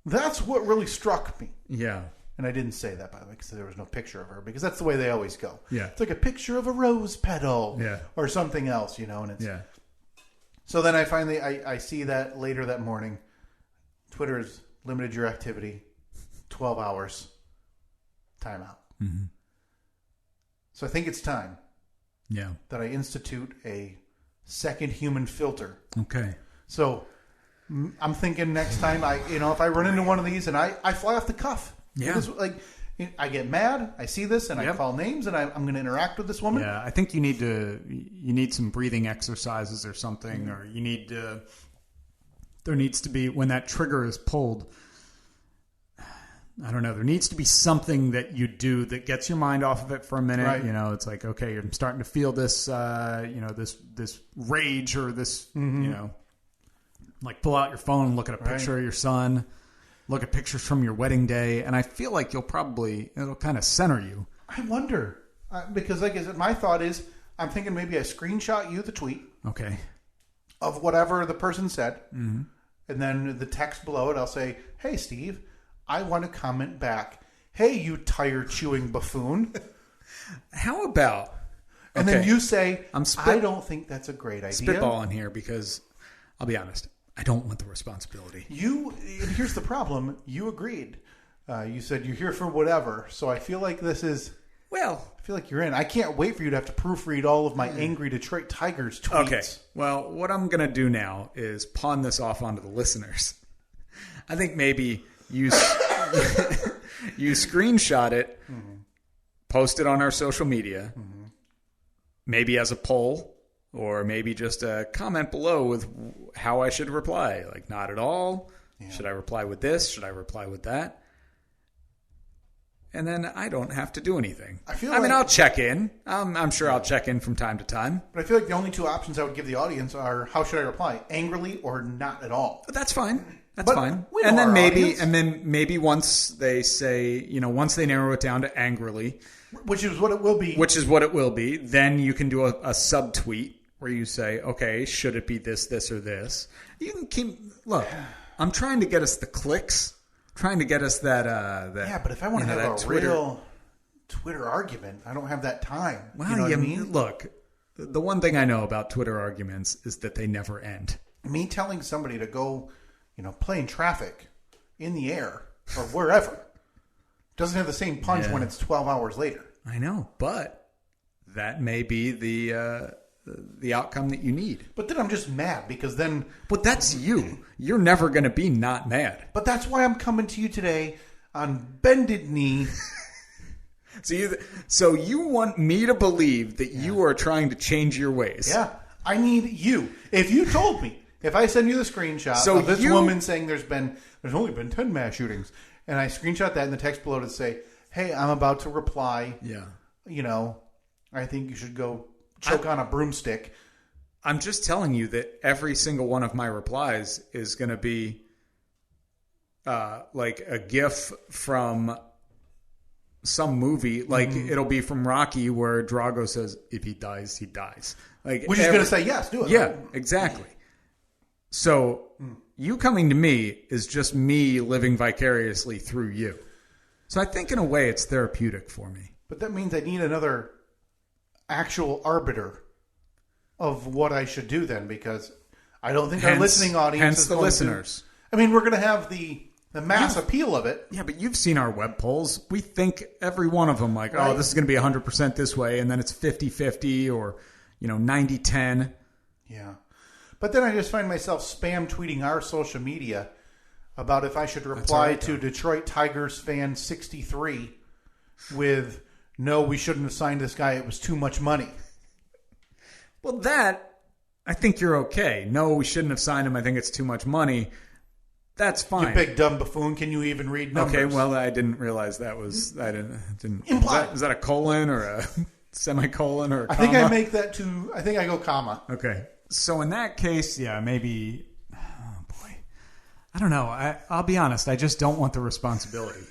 That's what really struck me. Yeah. And I didn't say that, by the way, because there was no picture of her, because that's the way they always go. Yeah. It's like a picture of a rose petal or something else, and it's... Yeah. So then I see that later that morning, Twitter's limited your activity, 12 hours, timeout. Mm-hmm. So I think it's time that I institute a second human filter. Okay. So I'm thinking next time if I run into one of these and I fly off the cuff. Yeah. Because, I get mad, I see this, and I call names, and I'm going to interact with this woman. Yeah, I think you need some breathing exercises or something, or there needs to be, when that trigger is pulled, I don't know, there needs to be something that you do that gets your mind off of it for a minute. Right. It's like, okay, I'm starting to feel this, this rage or this, like pull out your phone and look at a picture of your son. Look at pictures from your wedding day, and I feel like it'll kind of center you. I wonder, because like I said, my thought is, I'm thinking maybe I screenshot you the tweet. Okay. Of whatever the person said, and then the text below it, I'll say, hey, Steve, I want to comment back. Hey, you tire-chewing buffoon. How about... And then you say, I don't think that's a great idea. Spitballing here because, I'll be honest, I don't want the responsibility. Here's the problem. You agreed. You said you're here for whatever. So I feel like this is... Well... I feel like you're in. I can't wait for you to have to proofread all of my angry Detroit Tigers tweets. Okay. Well, what I'm going to do now is pawn this off onto the listeners. I think maybe you screenshot it, post it on our social media, maybe as a poll, or maybe just a comment below with how I should reply. Like, not at all. Yeah. Should I reply with this? Should I reply with that? And then I don't have to do anything. I mean, I'll check in. I'm sure I'll check in from time to time. But I feel like the only two options I would give the audience are, how should I reply? Angrily or not at all? But that's fine. That's fine. And then maybe once they say, once they narrow it down to angrily, which is what it will be. Then you can do a subtweet where you say, okay, should it be this, or this? You can look, I'm trying to get us the clicks, trying to get us that yeah, but if I want to have a real Twitter argument, I don't have that time. Well, you know what I mean? Look, the one thing I know about Twitter arguments is that they never end. Me telling somebody to go, play in traffic in the air or wherever doesn't have the same punch when it's 12 hours later. I know, but that may be the
the outcome that you need.
But then I'm just mad because then...
But that's you. You're never going to be not mad.
But that's why I'm coming to you today on bended knee.
So you want me to believe that you are trying to change your ways.
Yeah. I need you. If you told me, if I send you the screenshot of this woman saying there's only been 10 mass shootings, and I screenshot that in the text below to say, hey, I'm about to reply.
Yeah.
You know, I think you should go choke on a broomstick.
I'm just telling you that every single one of my replies is going to be like a GIF from some movie. Like it'll be from Rocky where Drago says, if he dies, he dies. Like,
which is going to say, yes, do it.
Yeah, exactly. So you coming to me is just me living vicariously through you. So I think in a way it's therapeutic for me.
But that means I need another actual arbiter of what I should do then, because I don't think our listening audience is
the
going
listeners.
I mean, we're going to have the mass appeal of it.
Yeah, but you've seen our web polls. We think every one of them like,
right.
Oh, this is going to be 100% this way, and then it's 50-50 or 90-10.
Yeah. But then I just find myself spam tweeting our social media about if I should reply to Detroit Tigers fan 63 with, no, we shouldn't have signed this guy. It was too much money.
Well, that, I think you're okay. No, we shouldn't have signed him. I think it's too much money. That's fine.
You big dumb buffoon. Can you even read numbers?
Okay, well, I didn't realize that was, I didn't.
Implied.
Is that a colon or a semicolon or a comma?
I think I make that to, I think I go comma.
Okay. So in that case, yeah, maybe, oh boy. I don't know. I'll be honest. I just don't want the responsibility.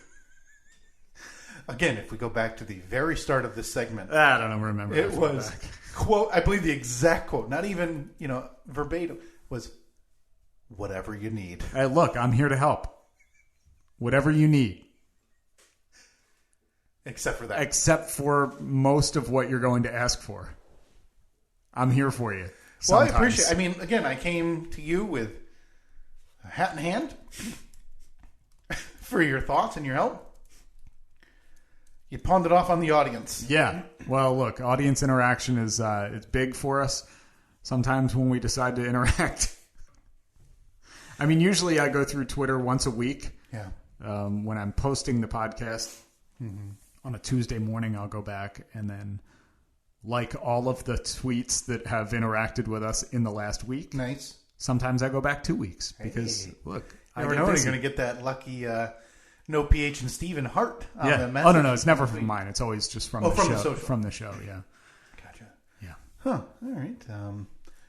Again, if we go back to the very start of this segment.
I don't remember.
It was, quote, I believe the exact quote, not even, verbatim, was, whatever you need.
Hey, look, I'm here to help. Whatever you need.
Except for that.
Except for most of what you're going to ask for. I'm here for you.
Well,
sometimes.
I appreciate it. I mean, again, I came to you with a hat in hand for your thoughts and your help. You pawned it off on the audience.
Yeah. Well, look, audience interaction is it's big for us. Sometimes when we decide to interact. I mean, usually I go through Twitter once a week.
Yeah.
When I'm posting the podcast on a Tuesday morning, I'll go back and then like all of the tweets that have interacted with us in the last week.
Nice.
Sometimes I go back 2 weeks because, look,
I never know you're going to get that lucky no PH and Stephen Hart on the message.
Oh, no, it's never from mine. It's always just from the show. From the show, yeah.
Gotcha.
Yeah.
Huh. All right.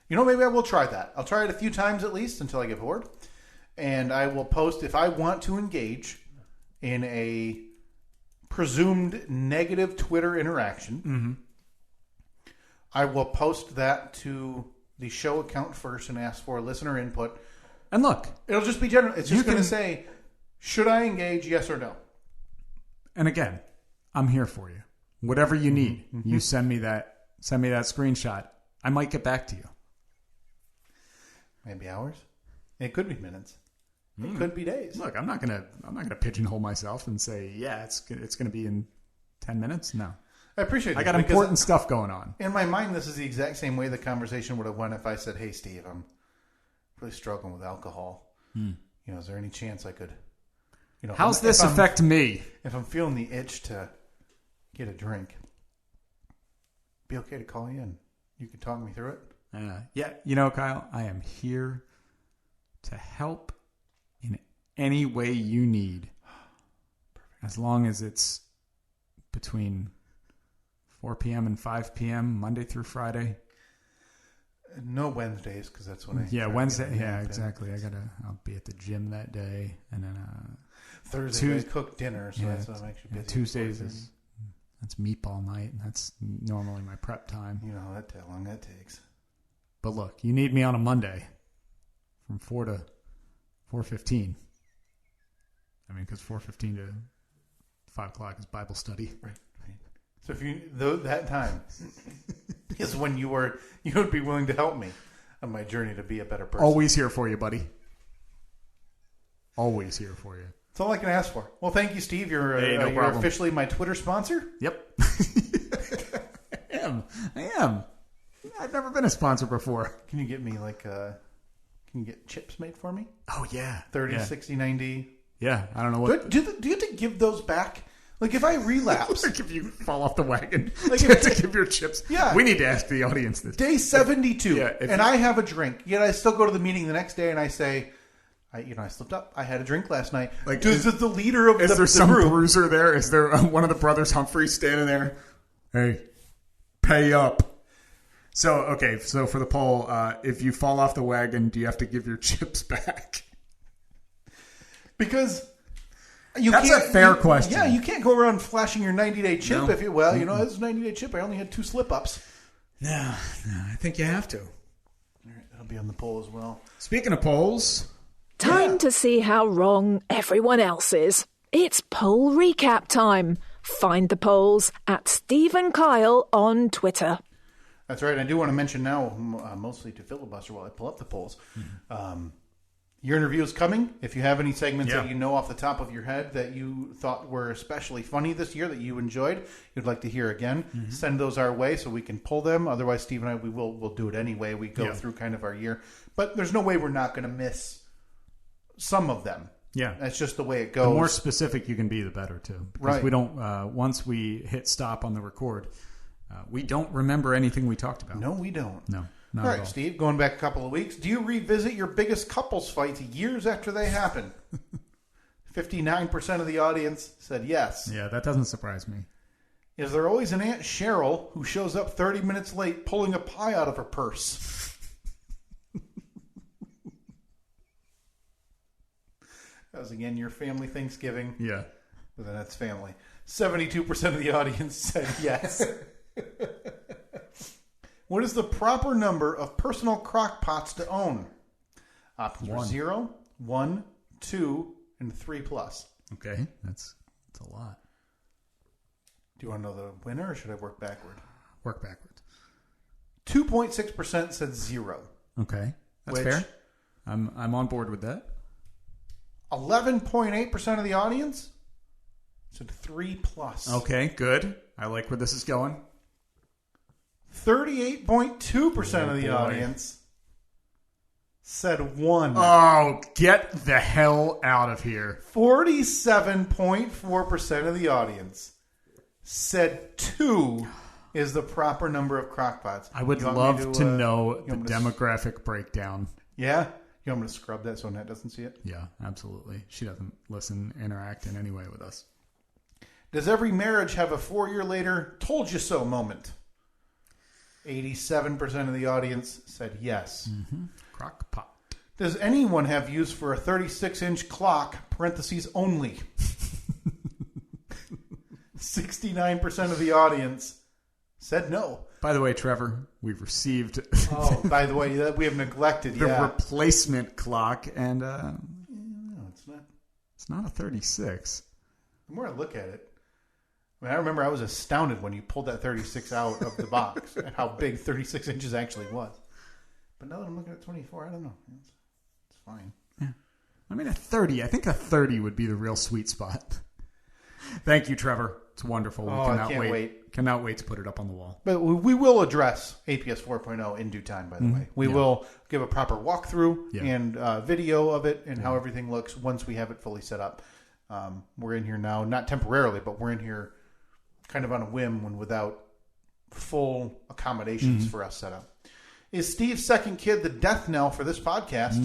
Maybe I will try that. I'll try it a few times at least until I get bored. And I will post, if I want to engage in a presumed negative Twitter interaction, I will post that to the show account first and ask for listener input.
And look,
it'll just be general. It's just going to say, should I engage, yes or no?
And again, I'm here for you. Whatever you need, you send me that screenshot. I might get back to you.
Maybe hours. It could be minutes. It could be days.
Look, I'm not gonna pigeonhole myself and say, yeah, it's gonna be in 10 minutes. No,
I appreciate it.
I got important stuff going on.
In my mind, this is the exact same way the conversation would have went if I said, "Hey, Steve, I'm really struggling with alcohol. Is there any chance I could,
how's this affect me?
If I'm feeling the itch to get a drink, be okay to call you in. You can talk me through it."
Yeah, Kyle, I am here to help in any way you need. Perfect. As long as it's between 4 p.m. and 5 p.m. Monday through Friday.
No Wednesdays, because that's when I...
Yeah, Wednesday. Yeah, exactly. I'll be at the gym that day. And then...
Thursday, I cook dinner, so that's what makes you busy.
Tuesdays that's meatball night, and that's normally my prep time.
You know how long that takes.
But look, you need me on a Monday from 4 to 4:15. I mean, because 4:15 to 5 o'clock is Bible study.
Right. So if that time is when you would be willing to help me on my journey to be a better person.
Always here for you, buddy. Always here for you.
That's all I can ask for. Well, thank you, Steve. You're officially my Twitter sponsor.
Yep. I am. I've never been a sponsor before.
Can you get me can you get chips made for me?
Oh, yeah.
30,
yeah.
60, 90.
Yeah, I don't know what.
Do you have to give those back? Like if I relapse.
Like if you fall off the wagon,
Like
you have to give your chips.
Yeah.
We need to ask the audience this.
Day 72,
and
I have a drink. Yet I still go to the meeting the next day and I say, I slipped up. I had a drink last night.
Like,
does the leader of
is there some
group,
bruiser there? Is there one of the brothers Humphrey standing there? Hey, pay up. So for the poll, if you fall off the wagon, do you have to give your chips back?
Because
that's a fair question.
Yeah, you can't go around flashing your 90-day chip
No.
if you. Well, this is a 90-day chip. I only had 2 slip-ups.
No, I think you have to.
All right, that'll be on the poll as well.
Speaking of polls,
Time to see how wrong everyone else is. It's poll recap time. Find the polls at Steve and Kyle on Twitter.
That's right. I do want to mention now, mostly to filibuster while I pull up the polls. Your interview is coming. If you have any segments that you know off the top of your head that you thought were especially funny this year that you enjoyed, you'd like to hear again, send those our way so we can pull them. Otherwise, Steve and I, we'll do it anyway. We go through kind of our year. But there's no way we're not going to miss some of them.
Yeah.
That's just the way it goes.
the more specific you can be, the better, too. Because
Right.
we don't, once we hit stop on the record, we don't remember anything we talked about.
No, we don't.
No, not
All
at
right,
all.
Steve, going back a couple of weeks, do you revisit your biggest couples fights years after they happen? 59% of the audience said yes.
Yeah, that doesn't surprise me.
Is there always an Aunt Cheryl who shows up 30 minutes late pulling a pie out of her purse? That was, again, your family Thanksgiving.
Yeah.
But then that's family. 72% of the audience said yes. What is the proper number of personal crock pots to own? Options were 0, 1, 2, and 3 plus.
Okay, that's a lot.
Do you want to know the winner, or should I work backward?
Work backwards.
2.6% said 0.
Okay, that's
Which-
fair. I'm on board with that.
11.8% of the audience said 3 plus.
Okay, good. I like where this is going.
38.2% of the
boy.
audience said 1.
Oh, get the hell out of here.
47.4% of the audience said 2 is the proper number of crockpots.
I would
You want me
love to know the
want me to-
demographic breakdown.
Yeah? You want me to scrub that so Annette doesn't see it?
Yeah, absolutely. She doesn't listen, interact in any way with us.
Does every marriage have a 4-year later told you so moment? 87% of the audience said yes.
Crock pot.
Does anyone have use for a 36-inch clock, parentheses only? 69% of the audience said no.
By the way, Trevor, we've received
Oh, by the way, that we have neglected.
the replacement clock, and
No, it's not.
it's not a 36.
The more I look at it, I remember I was astounded when you pulled that 36 out of the box at how big 36 inches actually was. But now that I'm looking at 24, I don't know. It's fine.
Yeah. I mean, a 30. I think a 30 would be the real sweet spot. Thank you, Trevor. It's wonderful.
I can't wait.
Cannot wait to put it up on the wall.
But we will address APS 4.0 in due time, by the way. We will give a proper walkthrough and video of it and how everything looks once we have it fully set up. We're in here now, not temporarily, but we're in here kind of on a whim without full accommodations for us set up. Is Steve's second kid the death knell for this podcast?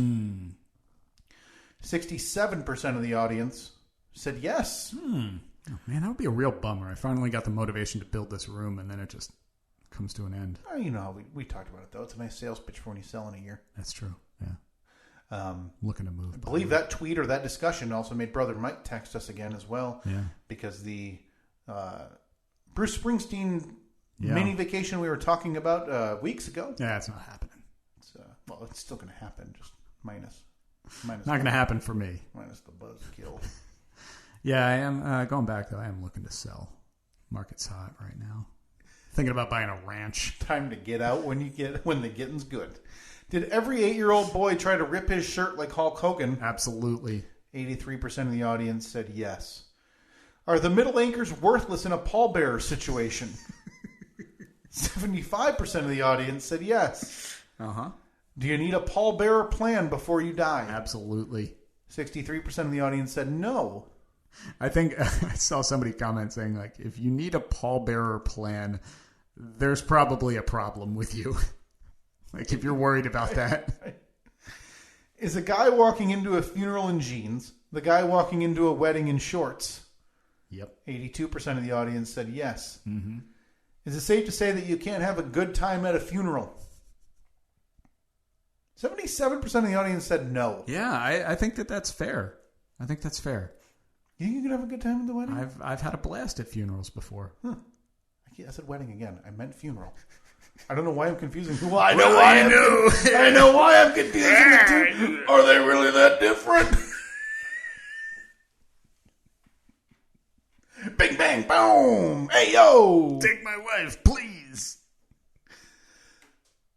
67% of the audience said yes.
Oh, man, that would be a real bummer. I finally got the motivation to build this room, and then it just comes to an end.
You know, we talked about it, though. It's a nice sales pitch for when you sell in a year.
That's true. Yeah. Looking to move.
I believe that tweet or that discussion also made Brother Mike text us again as well.
Yeah.
Because the Bruce Springsteen mini vacation we were talking about weeks ago.
Yeah, it's not happening.
It's still going to happen, just minus
Not going to happen for me.
minus the buzzkill.
Yeah, I am going back though. I am looking to sell. Market's hot right now. Thinking about buying a ranch.
Time to get out when the getting's good. Did every 8-year-old boy try to rip his shirt like Hulk Hogan?
Absolutely.
83% of the audience said yes. Are the middle anchors worthless in a pallbearer situation? 75% of the audience said yes.
Uh-huh.
Do you need a pallbearer plan before you die?
Absolutely.
63% of the audience said no.
I think I saw somebody comment saying, like, if you need a pallbearer plan, there's probably a problem with you. Like, if you're worried about that.
Is a guy walking into a funeral in jeans the guy walking into a wedding in shorts?
Yep.
82% of the audience said yes.
Mm-hmm.
Is it safe to say that you can't have a good time at a funeral? 77% of the audience said no.
Yeah, I think that's fair. I think that's fair.
You think you could have a good time at the wedding?
I've had a blast at funerals before.
Huh. I said wedding again. I meant funeral. I don't know why I'm confusing. Well, I know why I'm confusing the two. Are they really that different? Bing, bang, boom. Hey, yo.
Take my wife, please.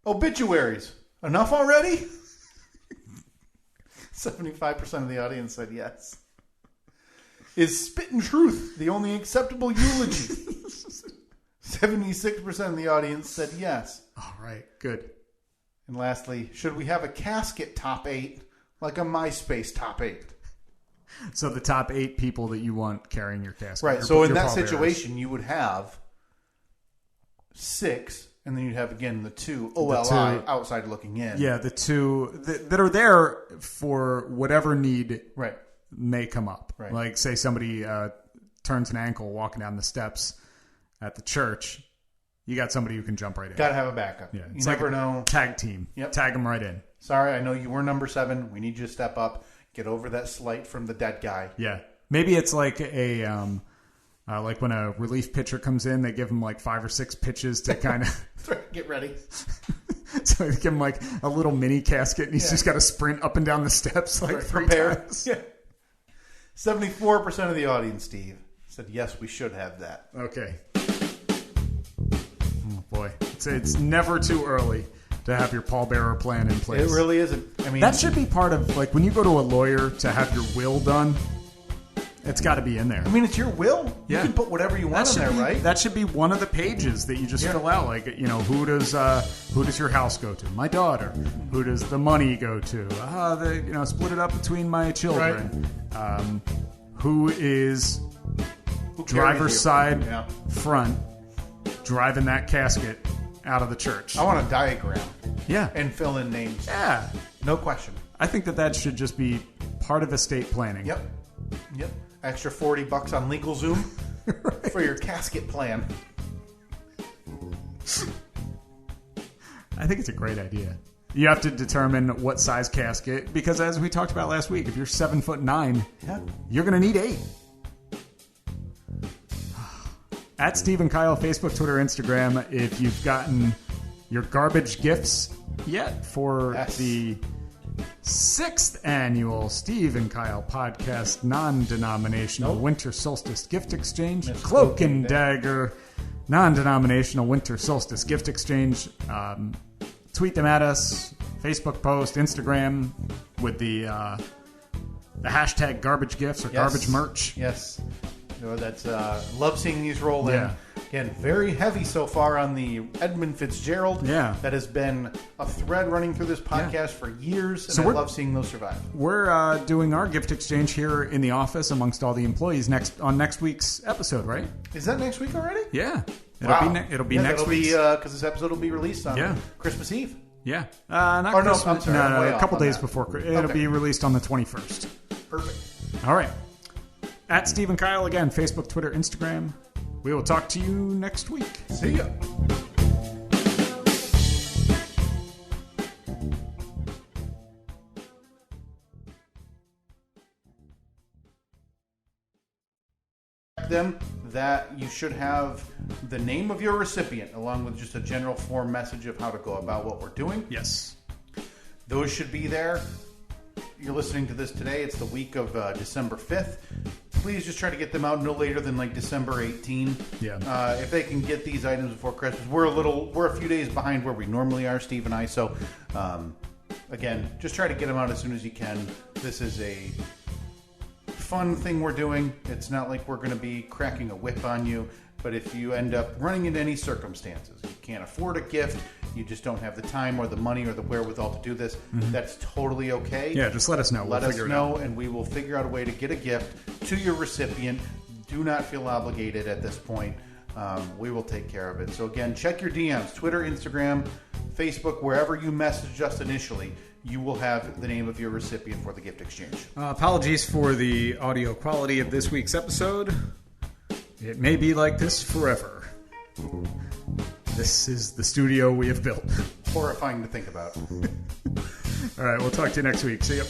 Obituaries. Enough already? 75% of the audience said yes. Is spitting truth the only acceptable eulogy? 76% of the audience said yes.
All right, good.
And lastly, should we have a casket top 8 like a MySpace top 8?
So the top 8 people that you want carrying your casket.
Right, so in that situation, you would have 6, and then you'd have, again, the 2 OLI outside looking in.
Yeah, the 2 that are there for whatever need may come up.
Right.
Like, say somebody turns an ankle walking down the steps at the church. You got somebody who can jump right in.
Got to have a backup.
Yeah,
you never know.
Tag team.
Yep.
Tag them right in.
Sorry, I know you were number 7. We need you to step up. Get over that slight from the dead guy.
Yeah. Maybe it's like a like when a relief pitcher comes in, they give him like 5 or 6 pitches to kind of
get ready.
So they give him like a little mini casket, and he's just got to sprint up and down the steps like 3 times.
Yeah. 74% of the audience, Steve, said yes, we should have that.
Okay. Oh boy, it's never too early to have your pallbearer plan in place.
It really isn't. I mean,
that should be part of, like, when you go to a lawyer to have your will done. It's got to be in there.
I mean, it's your will.
Yeah.
You can put whatever you want in there, right?
That should be one of the pages that you just fill out. Like, you know, who does your house go to? My daughter. Who does the money go to? Split it up between my children. Right. Who is driver's side front driving that casket out of the church?
I want a diagram.
Yeah.
And fill in names.
Yeah.
No question.
I think that should just be part of estate planning.
Yep. Extra $40 on LegalZoom for your casket plan.
I think it's a great idea. You have to determine what size casket, because as we talked about last week, if you're 7'9", you're going to need 8. At Steve and Kyle, Facebook, Twitter, Instagram. If you've gotten your garbage gifts yet for the 6th annual Steve and Kyle podcast non-denominational winter solstice gift exchange, Cloak and Dagger non-denominational winter solstice gift exchange. Tweet them at us, Facebook post, Instagram with the hashtag garbage gifts or garbage merch.
Yes. That's love seeing these roll in.
Yeah.
Again, very heavy so far on the Edmund Fitzgerald.
Yeah.
That has been a thread running through this podcast for years, and I love seeing those survive.
We're doing our gift exchange here in the office amongst all the employees on next week's episode, right?
Is that next week already?
Yeah. It'll be next week.
Because this episode will be released on Christmas Eve.
Yeah. Not Christmas.
I'm sorry,
no, a couple days before. It'll be released on the 21st.
Perfect.
All right. At Steve and Kyle again, Facebook, Twitter, Instagram. We will talk to you next week.
See ya. Them that you should have the name of your recipient along with just a general form message of how to go about what we're doing.
Yes.
Those should be there. You're listening to this today. It's the week of December 5th. Please just try to get them out no later than like December 18.
Yeah.
If they can get these items before Christmas, we're a few days behind where we normally are, Steve and I. So, again, just try to get them out as soon as you can. This is a fun thing we're doing. It's not like we're going to be cracking a whip on you. But if you end up running into any circumstances, you can't afford a gift, you just don't have the time or the money or the wherewithal to do this, that's totally okay.
Yeah, just let us know.
Let us know, and we will figure out a way to get a gift to your recipient. Do not feel obligated at this point. We will take care of it. So again, check your DMs, Twitter, Instagram, Facebook, wherever you messaged us initially. You will have the name of your recipient for the gift exchange.
Apologies for the audio quality of this week's episode. It may be like this forever. This is the studio we have built.
Horrifying to think about.
All right, we'll talk to you next week. See ya.